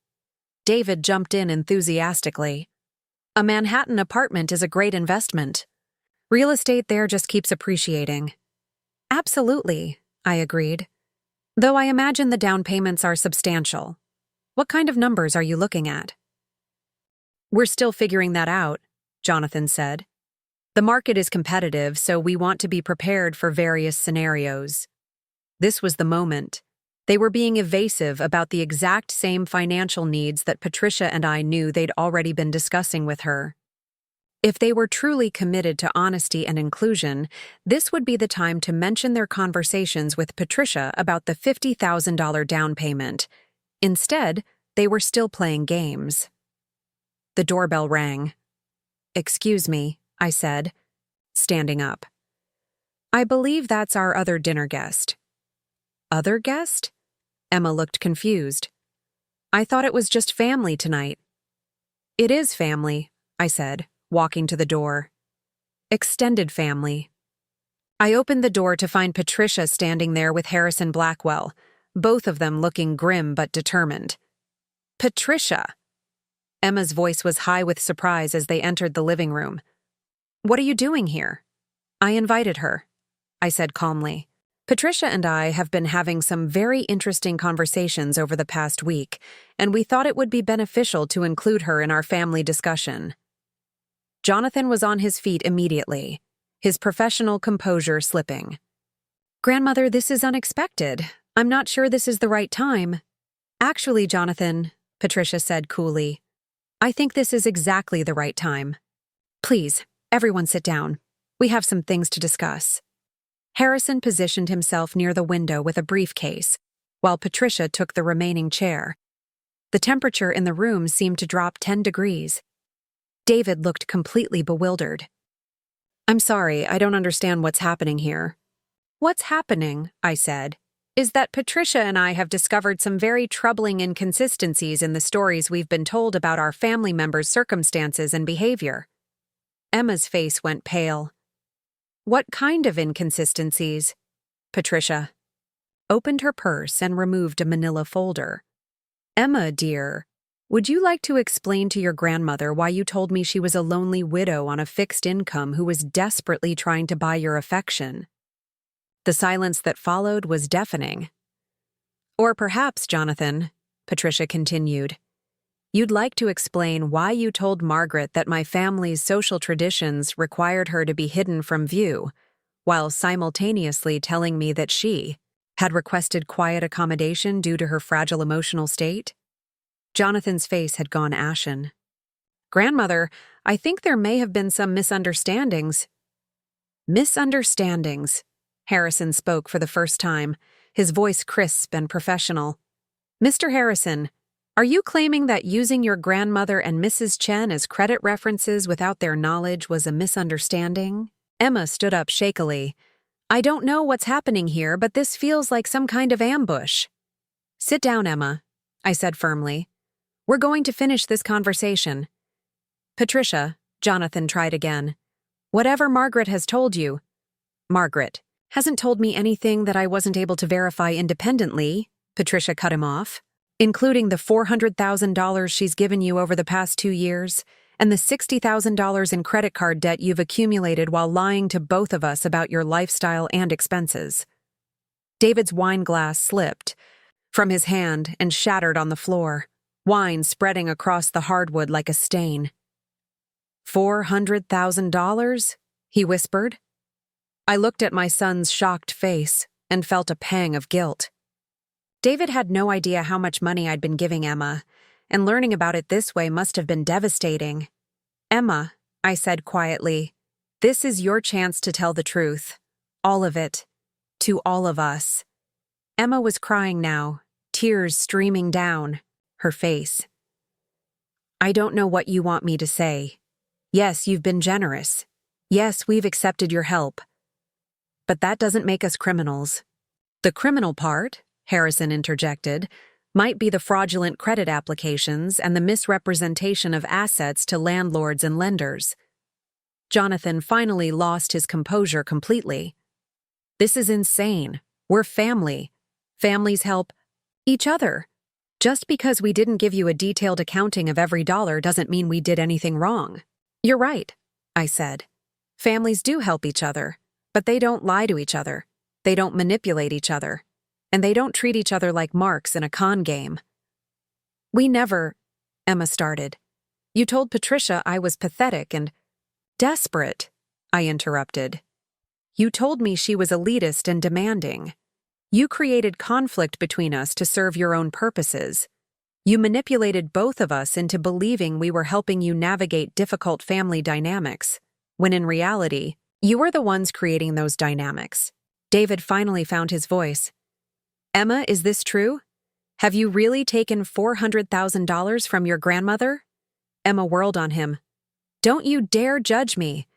David jumped in enthusiastically. A Manhattan apartment is a great investment. Real estate there just keeps appreciating. Absolutely, I agreed. Though I imagine the down payments are substantial. What kind of numbers are you looking at? We're still figuring that out, Jonathan said. The market is competitive, so we want to be prepared for various scenarios. This was the moment. They were being evasive about the exact same financial needs that Patricia and I knew they'd already been discussing with her. If they were truly committed to honesty and inclusion, this would be the time to mention their conversations with Patricia about the $50,000 down payment. Instead, they were still playing games. The doorbell rang. Excuse me, I said, standing up. I believe that's our other dinner guest. Other guest? Emma looked confused. I thought it was just family tonight. It is family, I said, walking to the door. Extended family. I opened the door to find Patricia standing there with Harrison Blackwell, both of them looking grim but determined. Patricia! Emma's voice was high with surprise as they entered the living room. What are you doing here? I invited her, I said calmly. Patricia and I have been having some very interesting conversations over the past week, and we thought it would be beneficial to include her in our family discussion. Jonathan was on his feet immediately, his professional composure slipping. Grandmother, this is unexpected. I'm not sure this is the right time. Actually, Jonathan, Patricia said coolly, I think this is exactly the right time. Please, everyone sit down. We have some things to discuss. Harrison positioned himself near the window with a briefcase, while Patricia took the remaining chair. The temperature in the room seemed to drop 10 degrees. David looked completely bewildered. I'm sorry, I don't understand what's happening here. What's happening, I said, is that Patricia and I have discovered some very troubling inconsistencies in the stories we've been told about our family members' circumstances and behavior. Emma's face went pale. What kind of inconsistencies? Patricia opened her purse and removed a manila folder. Emma, dear, would you like to explain to your grandmother why you told me she was a lonely widow on a fixed income who was desperately trying to buy your affection? The silence that followed was deafening. Or perhaps, Jonathan, Patricia continued, you'd like to explain why you told Margaret that my family's social traditions required her to be hidden from view, while simultaneously telling me that she had requested quiet accommodation due to her fragile emotional state? Jonathan's face had gone ashen. Grandmother, I think there may have been some misunderstandings. Misunderstandings, Harrison spoke for the first time, his voice crisp and professional. Mr. Harrison, are you claiming that using your grandmother and Mrs. Chen as credit references without their knowledge was a misunderstanding? Emma stood up shakily. I don't know what's happening here, but this feels like some kind of ambush. Sit down, Emma, I said firmly. We're going to finish this conversation. Patricia, Jonathan tried again. Whatever Margaret has told you. Margaret hasn't told me anything that I wasn't able to verify independently, Patricia cut him off. Including the $400,000 she's given you over the past 2 years, and the $60,000 in credit card debt you've accumulated while lying to both of us about your lifestyle and expenses. David's wine glass slipped from his hand and shattered on the floor, wine spreading across the hardwood like a stain. $400,000? He whispered. I looked at my son's shocked face and felt a pang of guilt. David had no idea how much money I'd been giving Emma, and learning about it this way must have been devastating. Emma, I said quietly, this is your chance to tell the truth. All of it. To all of us. Emma was crying now, tears streaming down her face. I don't know what you want me to say. Yes, you've been generous. Yes, we've accepted your help. But that doesn't make us criminals. The criminal part, Harrison interjected, might be the fraudulent credit applications and the misrepresentation of assets to landlords and lenders. Jonathan finally lost his composure completely. This is insane. We're family. Families help each other. Just because we didn't give you a detailed accounting of every dollar doesn't mean we did anything wrong. You're right, I said. Families do help each other, but they don't lie to each other. They don't manipulate each other. And they don't treat each other like marks in a con game. We never, Emma started. You told Patricia I was pathetic and desperate, I interrupted. You told me she was elitist and demanding. You created conflict between us to serve your own purposes. You manipulated both of us into believing we were helping you navigate difficult family dynamics, when in reality, you were the ones creating those dynamics. David finally found his voice. Emma, is this true? Have you really taken $400,000 from your grandmother? Emma whirled on him. Don't you dare judge me.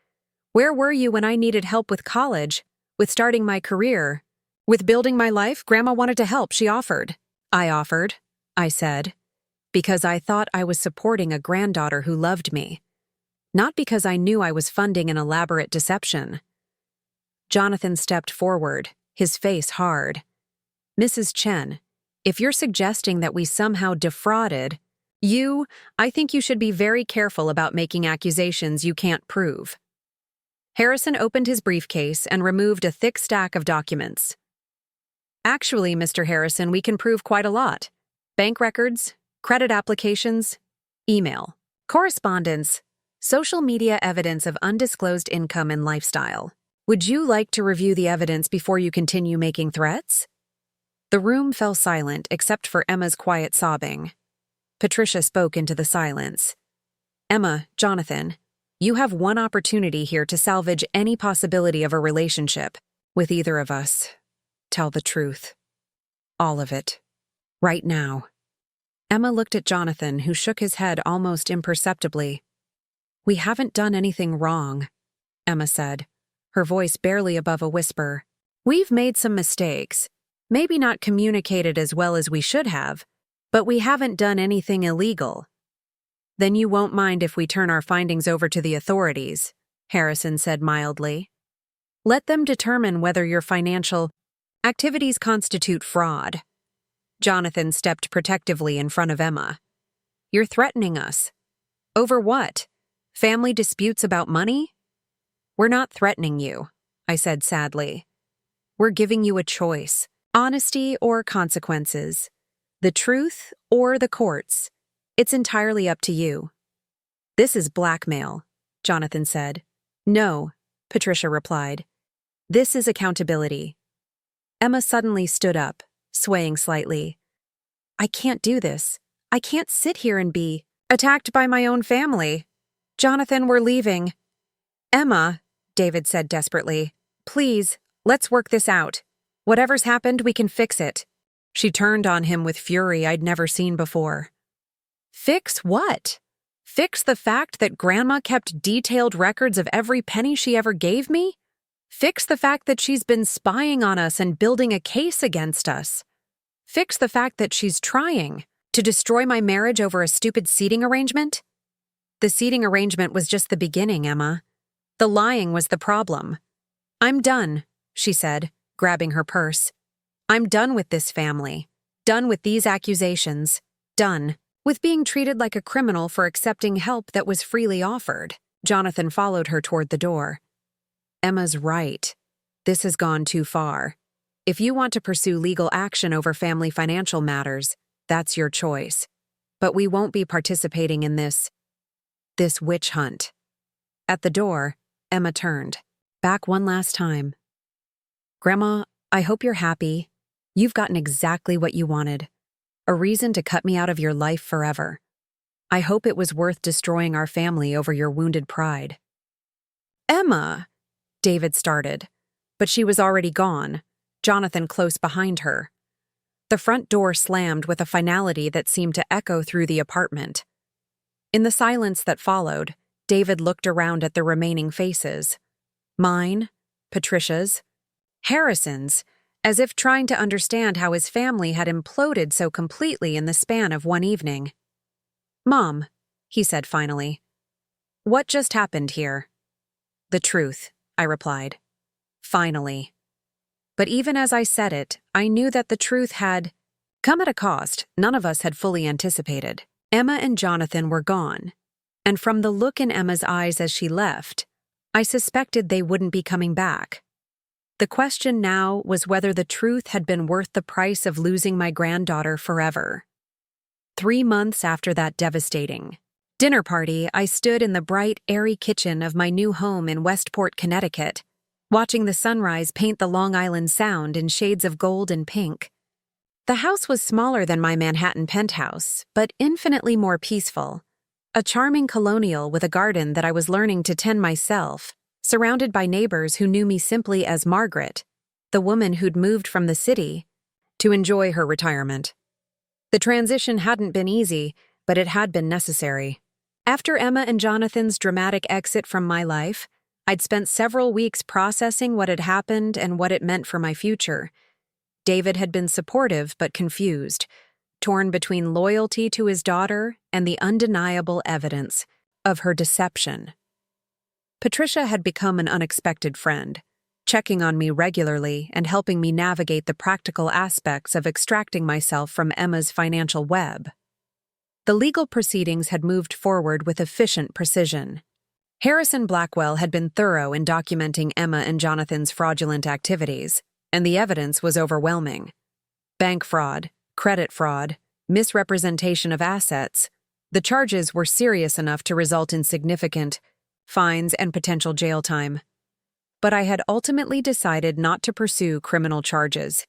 Where were you when I needed help with college, with starting my career? With building my life, Grandma wanted to help, she offered. I offered, I said, because I thought I was supporting a granddaughter who loved me. Not because I knew I was funding an elaborate deception. Jonathan stepped forward, his face hard. Mrs. Chen, if you're suggesting that we somehow defrauded you, I think you should be very careful about making accusations you can't prove. Harrison opened his briefcase and removed a thick stack of documents. Actually, Mr. Harrison, we can prove quite a lot. Bank records, credit applications, email, correspondence, social media evidence of undisclosed income and lifestyle. Would you like to review the evidence before you continue making threats? The room fell silent except for Emma's quiet sobbing. Patricia spoke into the silence. Emma, Jonathan, you have one opportunity here to salvage any possibility of a relationship with either of us. Tell the truth. All of it. Right now. Emma looked at Jonathan, who shook his head almost imperceptibly. We haven't done anything wrong, Emma said, her voice barely above a whisper. We've made some mistakes. Maybe not communicated as well as we should have, but we haven't done anything illegal. Then you won't mind if we turn our findings over to the authorities, Harrison said mildly. Let them determine whether your financial activities constitute fraud. Jonathan stepped protectively in front of Emma. You're threatening us. Over what? Family disputes about money? We're not threatening you, I said sadly. We're giving you a choice. Honesty or consequences. The truth or the courts. It's entirely up to you. This is blackmail, Jonathan said. No, Patricia replied. This is accountability. Emma suddenly stood up, swaying slightly. I can't do this. I can't sit here and be attacked by my own family. Jonathan, we're leaving. Emma, David said desperately, please, let's work this out. Whatever's happened, we can fix it. She turned on him with fury I'd never seen before. Fix what? Fix the fact that Grandma kept detailed records of every penny she ever gave me? Fix the fact that she's been spying on us and building a case against us? Fix the fact that she's trying to destroy my marriage over a stupid seating arrangement? The seating arrangement was just the beginning, Emma. The lying was the problem. I'm done, she said, grabbing her purse. I'm done with this family. Done with these accusations. Done with being treated like a criminal for accepting help that was freely offered. Jonathan followed her toward the door. Emma's right. This has gone too far. If you want to pursue legal action over family financial matters, that's your choice. But we won't be participating in this witch hunt. At the door, Emma turned. Back one last time. Grandma, I hope you're happy. You've gotten exactly what you wanted. A reason to cut me out of your life forever. I hope it was worth destroying our family over your wounded pride. Emma! David started, but she was already gone, Jonathan close behind her. The front door slammed with a finality that seemed to echo through the apartment. In the silence that followed, David looked around at the remaining faces. Mine, Patricia's, Harrison's, as if trying to understand how his family had imploded so completely in the span of one evening. Mom, he said finally, what just happened here? The truth, I replied. Finally. But even as I said it, I knew that the truth had come at a cost none of us had fully anticipated. Emma and Jonathan were gone, and from the look in Emma's eyes as she left, I suspected they wouldn't be coming back. The question now was whether the truth had been worth the price of losing my granddaughter forever. 3 months after that devastating dinner party, I stood in the bright, airy kitchen of my new home in Westport, Connecticut, watching the sunrise paint the Long Island Sound in shades of gold and pink. The house was smaller than my Manhattan penthouse, but infinitely more peaceful. A charming colonial with a garden that I was learning to tend myself, surrounded by neighbors who knew me simply as Margaret, the woman who'd moved from the city to enjoy her retirement. The transition hadn't been easy, but it had been necessary. After Emma and Jonathan's dramatic exit from my life, I'd spent several weeks processing what had happened and what it meant for my future. David had been supportive but confused, torn between loyalty to his daughter and the undeniable evidence of her deception. Patricia had become an unexpected friend, checking on me regularly and helping me navigate the practical aspects of extracting myself from Emma's financial web. The legal proceedings had moved forward with efficient precision. Harrison Blackwell had been thorough in documenting Emma and Jonathan's fraudulent activities, and the evidence was overwhelming. Bank fraud, credit fraud, misrepresentation of assets. The charges were serious enough to result in significant fines and potential jail time. But I had ultimately decided not to pursue criminal charges.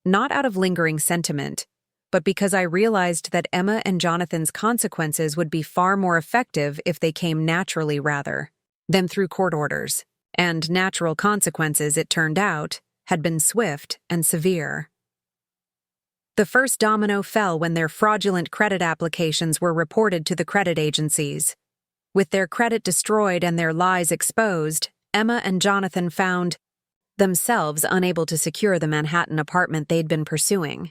Not out of lingering sentiment, but because I realized that Emma and Jonathan's consequences would be far more effective if they came naturally rather than through court orders. And natural consequences, it turned out, had been swift and severe. The first domino fell when their fraudulent credit applications were reported to the credit agencies. With their credit destroyed and their lies exposed, Emma and Jonathan found themselves unable to secure the Manhattan apartment they'd been pursuing.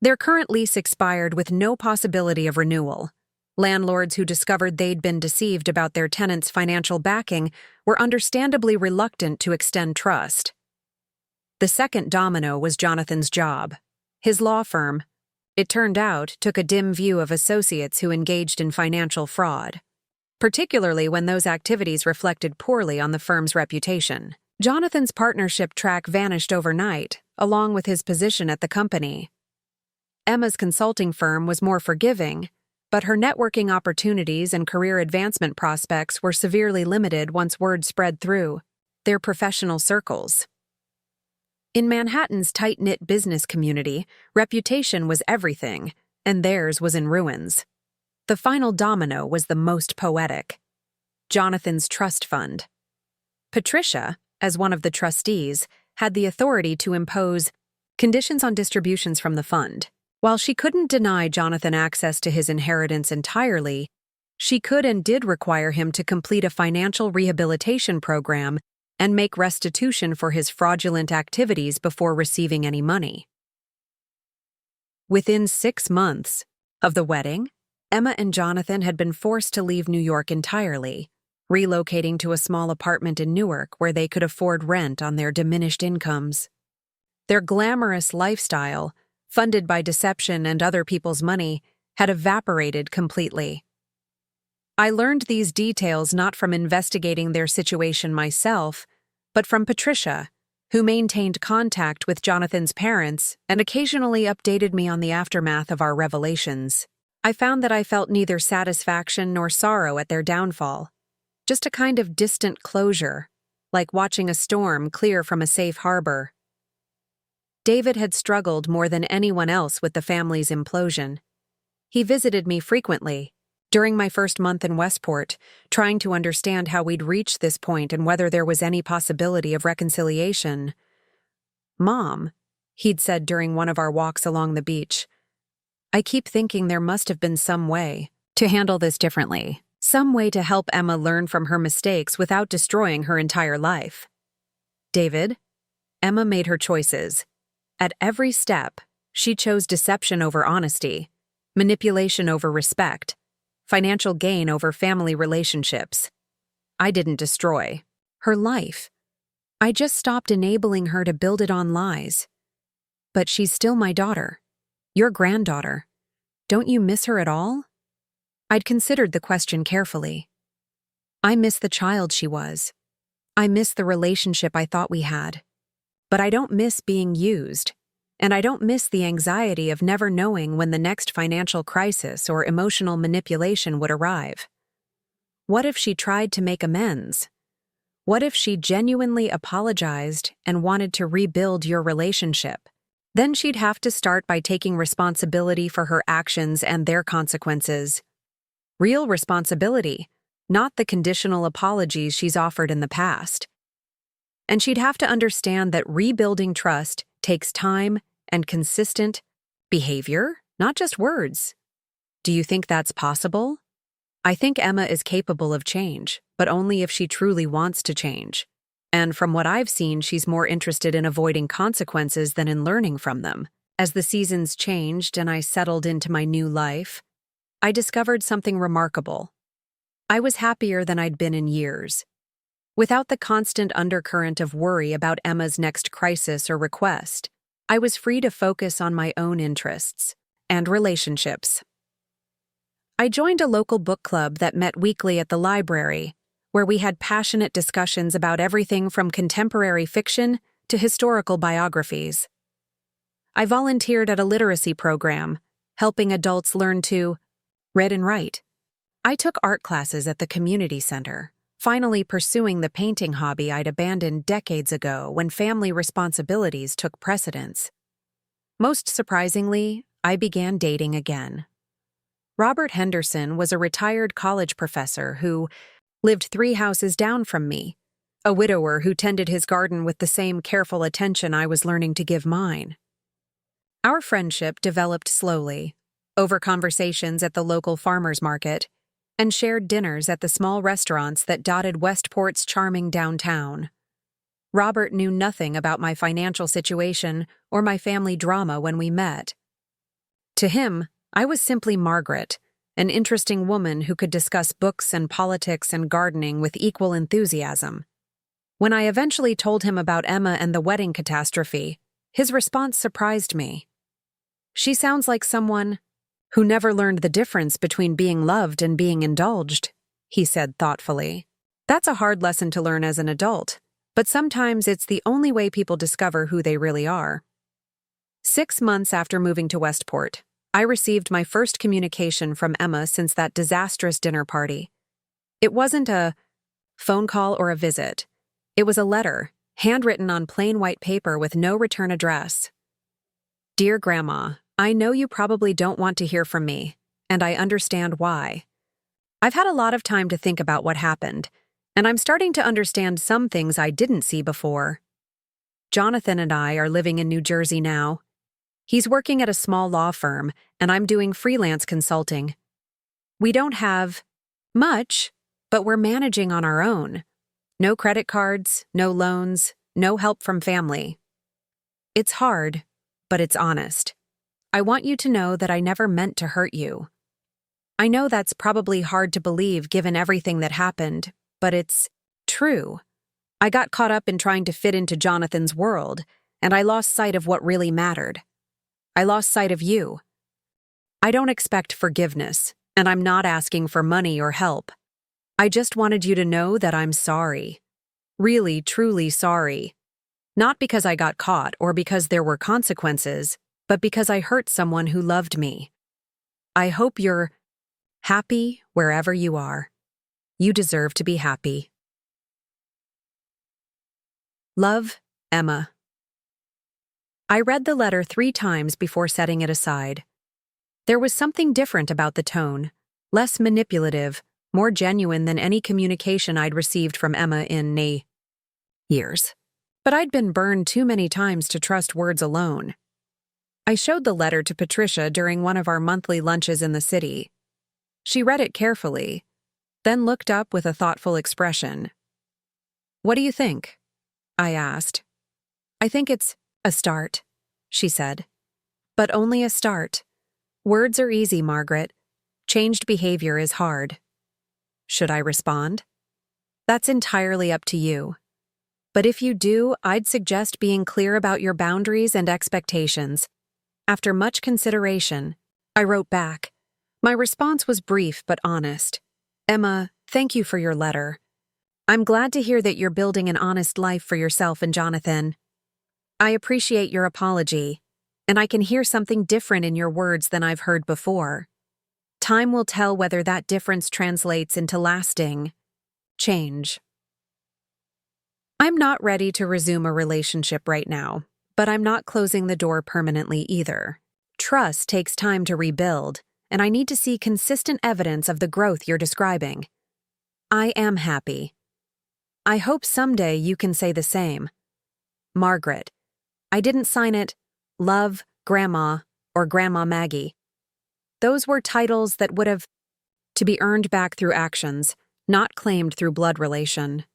Their current lease expired with no possibility of renewal. Landlords who discovered they'd been deceived about their tenants' financial backing were understandably reluctant to extend trust. The second domino was Jonathan's job. His law firm, it turned out, took a dim view of associates who engaged in financial fraud, particularly when those activities reflected poorly on the firm's reputation. Jonathan's partnership track vanished overnight, along with his position at the company. Emma's consulting firm was more forgiving, but her networking opportunities and career advancement prospects were severely limited once word spread through their professional circles. In Manhattan's tight-knit business community, reputation was everything, and theirs was in ruins. The final domino was the most poetic: Jonathan's trust fund. Patricia, as one of the trustees, had the authority to impose conditions on distributions from the fund. While she couldn't deny Jonathan access to his inheritance entirely, she could and did require him to complete a financial rehabilitation program and make restitution for his fraudulent activities before receiving any money. Within 6 months of the wedding, Emma and Jonathan had been forced to leave New York entirely, relocating to a small apartment in Newark where they could afford rent on their diminished incomes. Their glamorous lifestyle, funded by deception and other people's money, had evaporated completely. I learned these details not from investigating their situation myself, but from Patricia, who maintained contact with Jonathan's parents and occasionally updated me on the aftermath of our revelations. I found that I felt neither satisfaction nor sorrow at their downfall, just a kind of distant closure, like watching a storm clear from a safe harbor. David had struggled more than anyone else with the family's implosion. He visited me frequently, during my first month in Westport, trying to understand how we'd reached this point and whether there was any possibility of reconciliation. "Mom," he'd said during one of our walks along the beach, "I keep thinking there must have been some way to handle this differently, some way to help Emma learn from her mistakes without destroying her entire life." David, Emma made her choices. At every step, she chose deception over honesty, manipulation over respect, financial gain over family relationships. I didn't destroy her life. I just stopped enabling her to build it on lies. But she's still my daughter, your granddaughter. Don't you miss her at all? I'd considered the question carefully. I miss the child she was. I miss the relationship I thought we had. But I don't miss being used. And I don't miss the anxiety of never knowing when the next financial crisis or emotional manipulation would arrive. What if she tried to make amends? What if she genuinely apologized and wanted to rebuild your relationship? Then she'd have to start by taking responsibility for her actions and their consequences. Real responsibility, not the conditional apologies she's offered in the past. And she'd have to understand that rebuilding trust takes time and consistent behavior, not just words. Do you think that's possible? I think Emma is capable of change, but only if she truly wants to change. And from what I've seen, she's more interested in avoiding consequences than in learning from them. As the seasons changed and I settled into my new life, I discovered something remarkable. I was happier than I'd been in years. Without the constant undercurrent of worry about Emma's next crisis or request, I was free to focus on my own interests and relationships. I joined a local book club that met weekly at the library, where we had passionate discussions about everything from contemporary fiction to historical biographies. I volunteered at a literacy program, helping adults learn to read and write. I took art classes at the community center, finally pursuing the painting hobby I'd abandoned decades ago when family responsibilities took precedence. Most surprisingly, I began dating again. Robert Henderson was a retired college professor who lived 3 houses down from me, a widower who tended his garden with the same careful attention I was learning to give mine. Our friendship developed slowly, over conversations at the local farmers market, and shared dinners at the small restaurants that dotted Westport's charming downtown. Robert knew nothing about my financial situation or my family drama when we met. To him, I was simply Margaret, an interesting woman who could discuss books and politics and gardening with equal enthusiasm. When I eventually told him about Emma and the wedding catastrophe, his response surprised me. "She sounds like someone who never learned the difference between being loved and being indulged," he said thoughtfully. That's a hard lesson to learn as an adult, but sometimes it's the only way people discover who they really are. 6 months after moving to Westport, I received my first communication from Emma since that disastrous dinner party. It wasn't a phone call or a visit. It was a letter, handwritten on plain white paper with no return address. "Dear Grandma, I know you probably don't want to hear from me, and I understand why. I've had a lot of time to think about what happened, and I'm starting to understand some things I didn't see before. Jonathan and I are living in New Jersey now. He's working at a small law firm, and I'm doing freelance consulting. We don't have much, but we're managing on our own. No credit cards, no loans, no help from family. It's hard, but it's honest. I want you to know that I never meant to hurt you. I know that's probably hard to believe given everything that happened, but it's true. I got caught up in trying to fit into Jonathan's world, and I lost sight of what really mattered. I lost sight of you. I don't expect forgiveness, and I'm not asking for money or help. I just wanted you to know that I'm sorry. Really, truly sorry. Not because I got caught or because there were consequences, but because I hurt someone who loved me. I hope you're happy wherever you are. You deserve to be happy. Love, Emma. I read the letter 3 times before setting it aside. There was something different about the tone, less manipulative, more genuine than any communication I'd received from Emma in years. But I'd been burned too many times to trust words alone. I showed the letter to Patricia during one of our monthly lunches in the city. She read it carefully, then looked up with a thoughtful expression. "What do you think?" I asked. "I think it's a start," she said. "But only a start. Words are easy, Margaret. Changed behavior is hard." Should I respond? "That's entirely up to you. But if you do, I'd suggest being clear about your boundaries and expectations." After much consideration, I wrote back. My response was brief but honest. "Emma, thank you for your letter. I'm glad to hear that you're building an honest life for yourself and Jonathan. I appreciate your apology, and I can hear something different in your words than I've heard before. Time will tell whether that difference translates into lasting change. I'm not ready to resume a relationship right now, but I'm not closing the door permanently either. Trust takes time to rebuild, and I need to see consistent evidence of the growth you're describing. I am happy. I hope someday you can say the same. Margaret." I didn't sign it Love, Grandma, or Grandma Maggie. Those were titles that would have to be earned back through actions, not claimed through blood relation.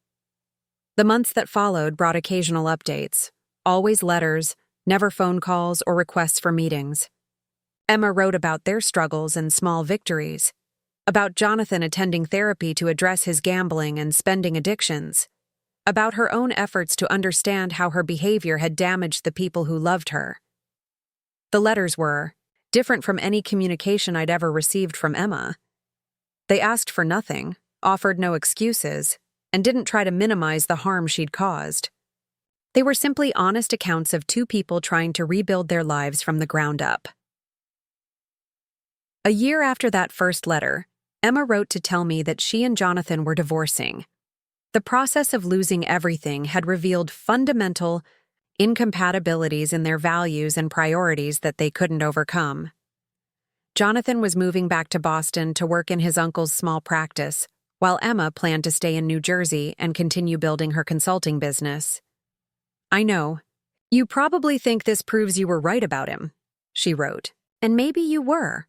The months that followed brought occasional updates, always letters, never phone calls or requests for meetings. Emma wrote about their struggles and small victories, about Jonathan attending therapy to address his gambling and spending addictions, about her own efforts to understand how her behavior had damaged the people who loved her. The letters were different from any communication I'd ever received from Emma. They asked for nothing, offered no excuses, and didn't try to minimize the harm she'd caused. They were simply honest accounts of 2 people trying to rebuild their lives from the ground up. A year after that first letter, Emma wrote to tell me that she and Jonathan were divorcing. The process of losing everything had revealed fundamental incompatibilities in their values and priorities that they couldn't overcome. Jonathan was moving back to Boston to work in his uncle's small practice, while Emma planned to stay in New Jersey and continue building her consulting business. "I know. You probably think this proves you were right about him," she wrote, "and maybe you were.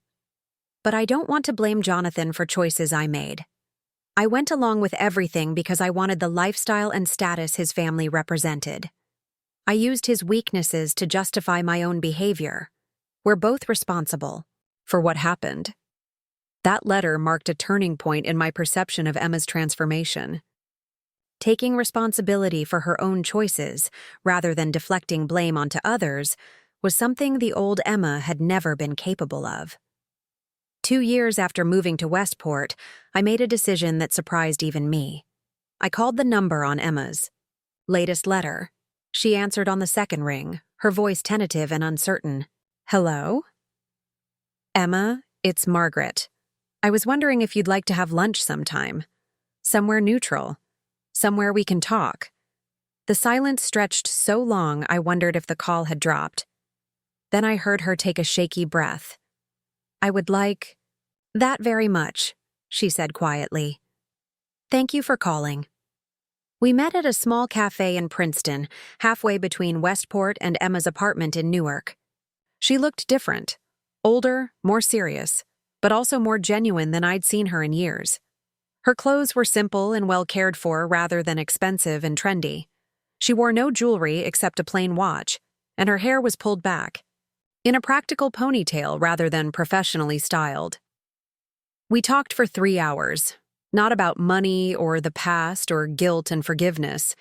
But I don't want to blame Jonathan for choices I made. I went along with everything because I wanted the lifestyle and status his family represented. I used his weaknesses to justify my own behavior. We're both responsible for what happened." That letter marked a turning point in my perception of Emma's transformation. Taking responsibility for her own choices, rather than deflecting blame onto others, was something the old Emma had never been capable of. 2 years after moving to Westport, I made a decision that surprised even me. I called the number on Emma's latest letter. She answered on the second ring, her voice tentative and uncertain. "Hello?" "Emma, it's Margaret. I was wondering if you'd like to have lunch sometime. Somewhere neutral. Somewhere we can talk." The silence stretched so long I wondered if the call had dropped. Then I heard her take a shaky breath. "I would like that very much," she said quietly. "Thank you for calling." We met at a small cafe in Princeton, halfway between Westport and Emma's apartment in Newark. She looked different, older, more serious, but also more genuine than I'd seen her in years. Her clothes were simple and well cared for rather than expensive and trendy. She wore no jewelry except a plain watch, and her hair was pulled back, in a practical ponytail rather than professionally styled. We talked for 3 hours, not about money or the past or guilt and forgiveness,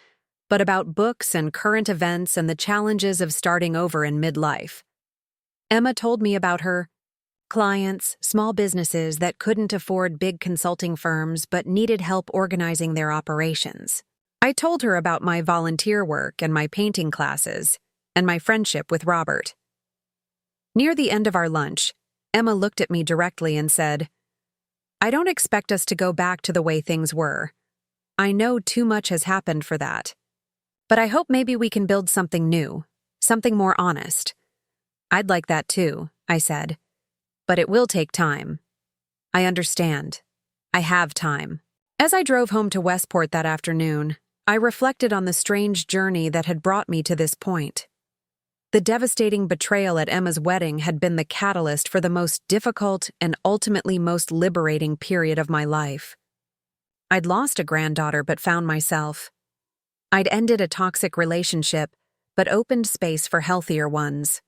but about books and current events and the challenges of starting over in midlife. Emma told me about her clients, small businesses that couldn't afford big consulting firms but needed help organizing their operations. I told her about my volunteer work and my painting classes, and my friendship with Robert. Near the end of our lunch, Emma looked at me directly and said, "I don't expect us to go back to the way things were. I know too much has happened for that. But I hope maybe we can build something new, something more honest." "I'd like that too," I said. "But it will take time." "I understand. I have time." As I drove home to Westport that afternoon, I reflected on the strange journey that had brought me to this point. The devastating betrayal at Emma's wedding had been the catalyst for the most difficult and ultimately most liberating period of my life. I'd lost a granddaughter but found myself. I'd ended a toxic relationship but opened space for healthier ones.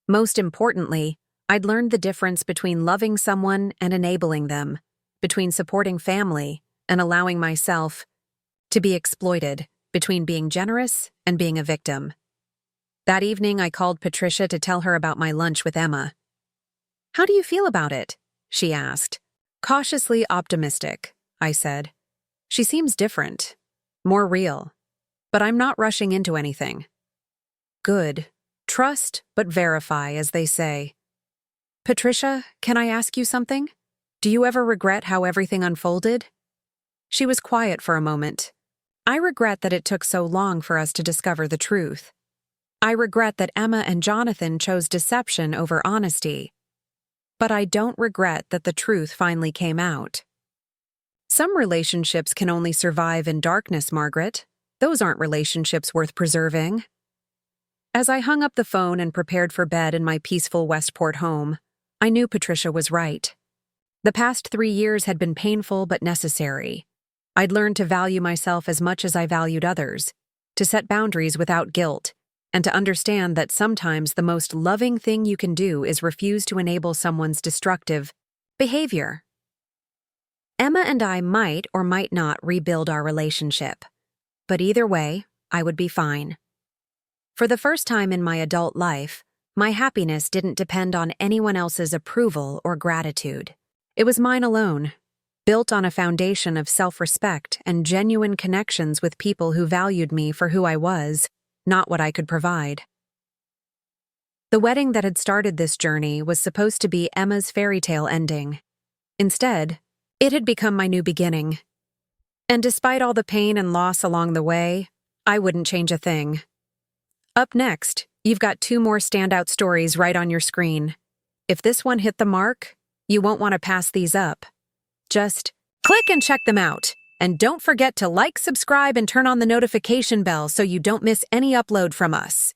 Most importantly, I'd learned the difference between loving someone and enabling them, between supporting family and allowing myself to be exploited, between being generous and being a victim. That evening, I called Patricia to tell her about my lunch with Emma. "How do you feel about it?" she asked. "Cautiously optimistic," I said. "She seems different, more real, but I'm not rushing into anything." "Good. Trust, but verify, as they say." "Patricia, can I ask you something? Do you ever regret how everything unfolded?" She was quiet for a moment. "I regret that it took so long for us to discover the truth. I regret that Emma and Jonathan chose deception over honesty. But I don't regret that the truth finally came out." "Some relationships can only survive in darkness, Margaret. Those aren't relationships worth preserving." As I hung up the phone and prepared for bed in my peaceful Westport home, I knew Patricia was right. The past 3 years had been painful but necessary. I'd learned to value myself as much as I valued others, to set boundaries without guilt, and to understand that sometimes the most loving thing you can do is refuse to enable someone's destructive behavior. Emma and I might or might not rebuild our relationship, but either way, I would be fine. For the first time in my adult life, my happiness didn't depend on anyone else's approval or gratitude. It was mine alone, built on a foundation of self-respect and genuine connections with people who valued me for who I was, not what I could provide. The wedding that had started this journey was supposed to be Emma's fairy tale ending. Instead, it had become my new beginning. And despite all the pain and loss along the way, I wouldn't change a thing. Up next, you've got 2 more standout stories right on your screen. If this one hit the mark, you won't want to pass these up. Just click and check them out. And don't forget to like, subscribe, and turn on the notification bell so you don't miss any upload from us.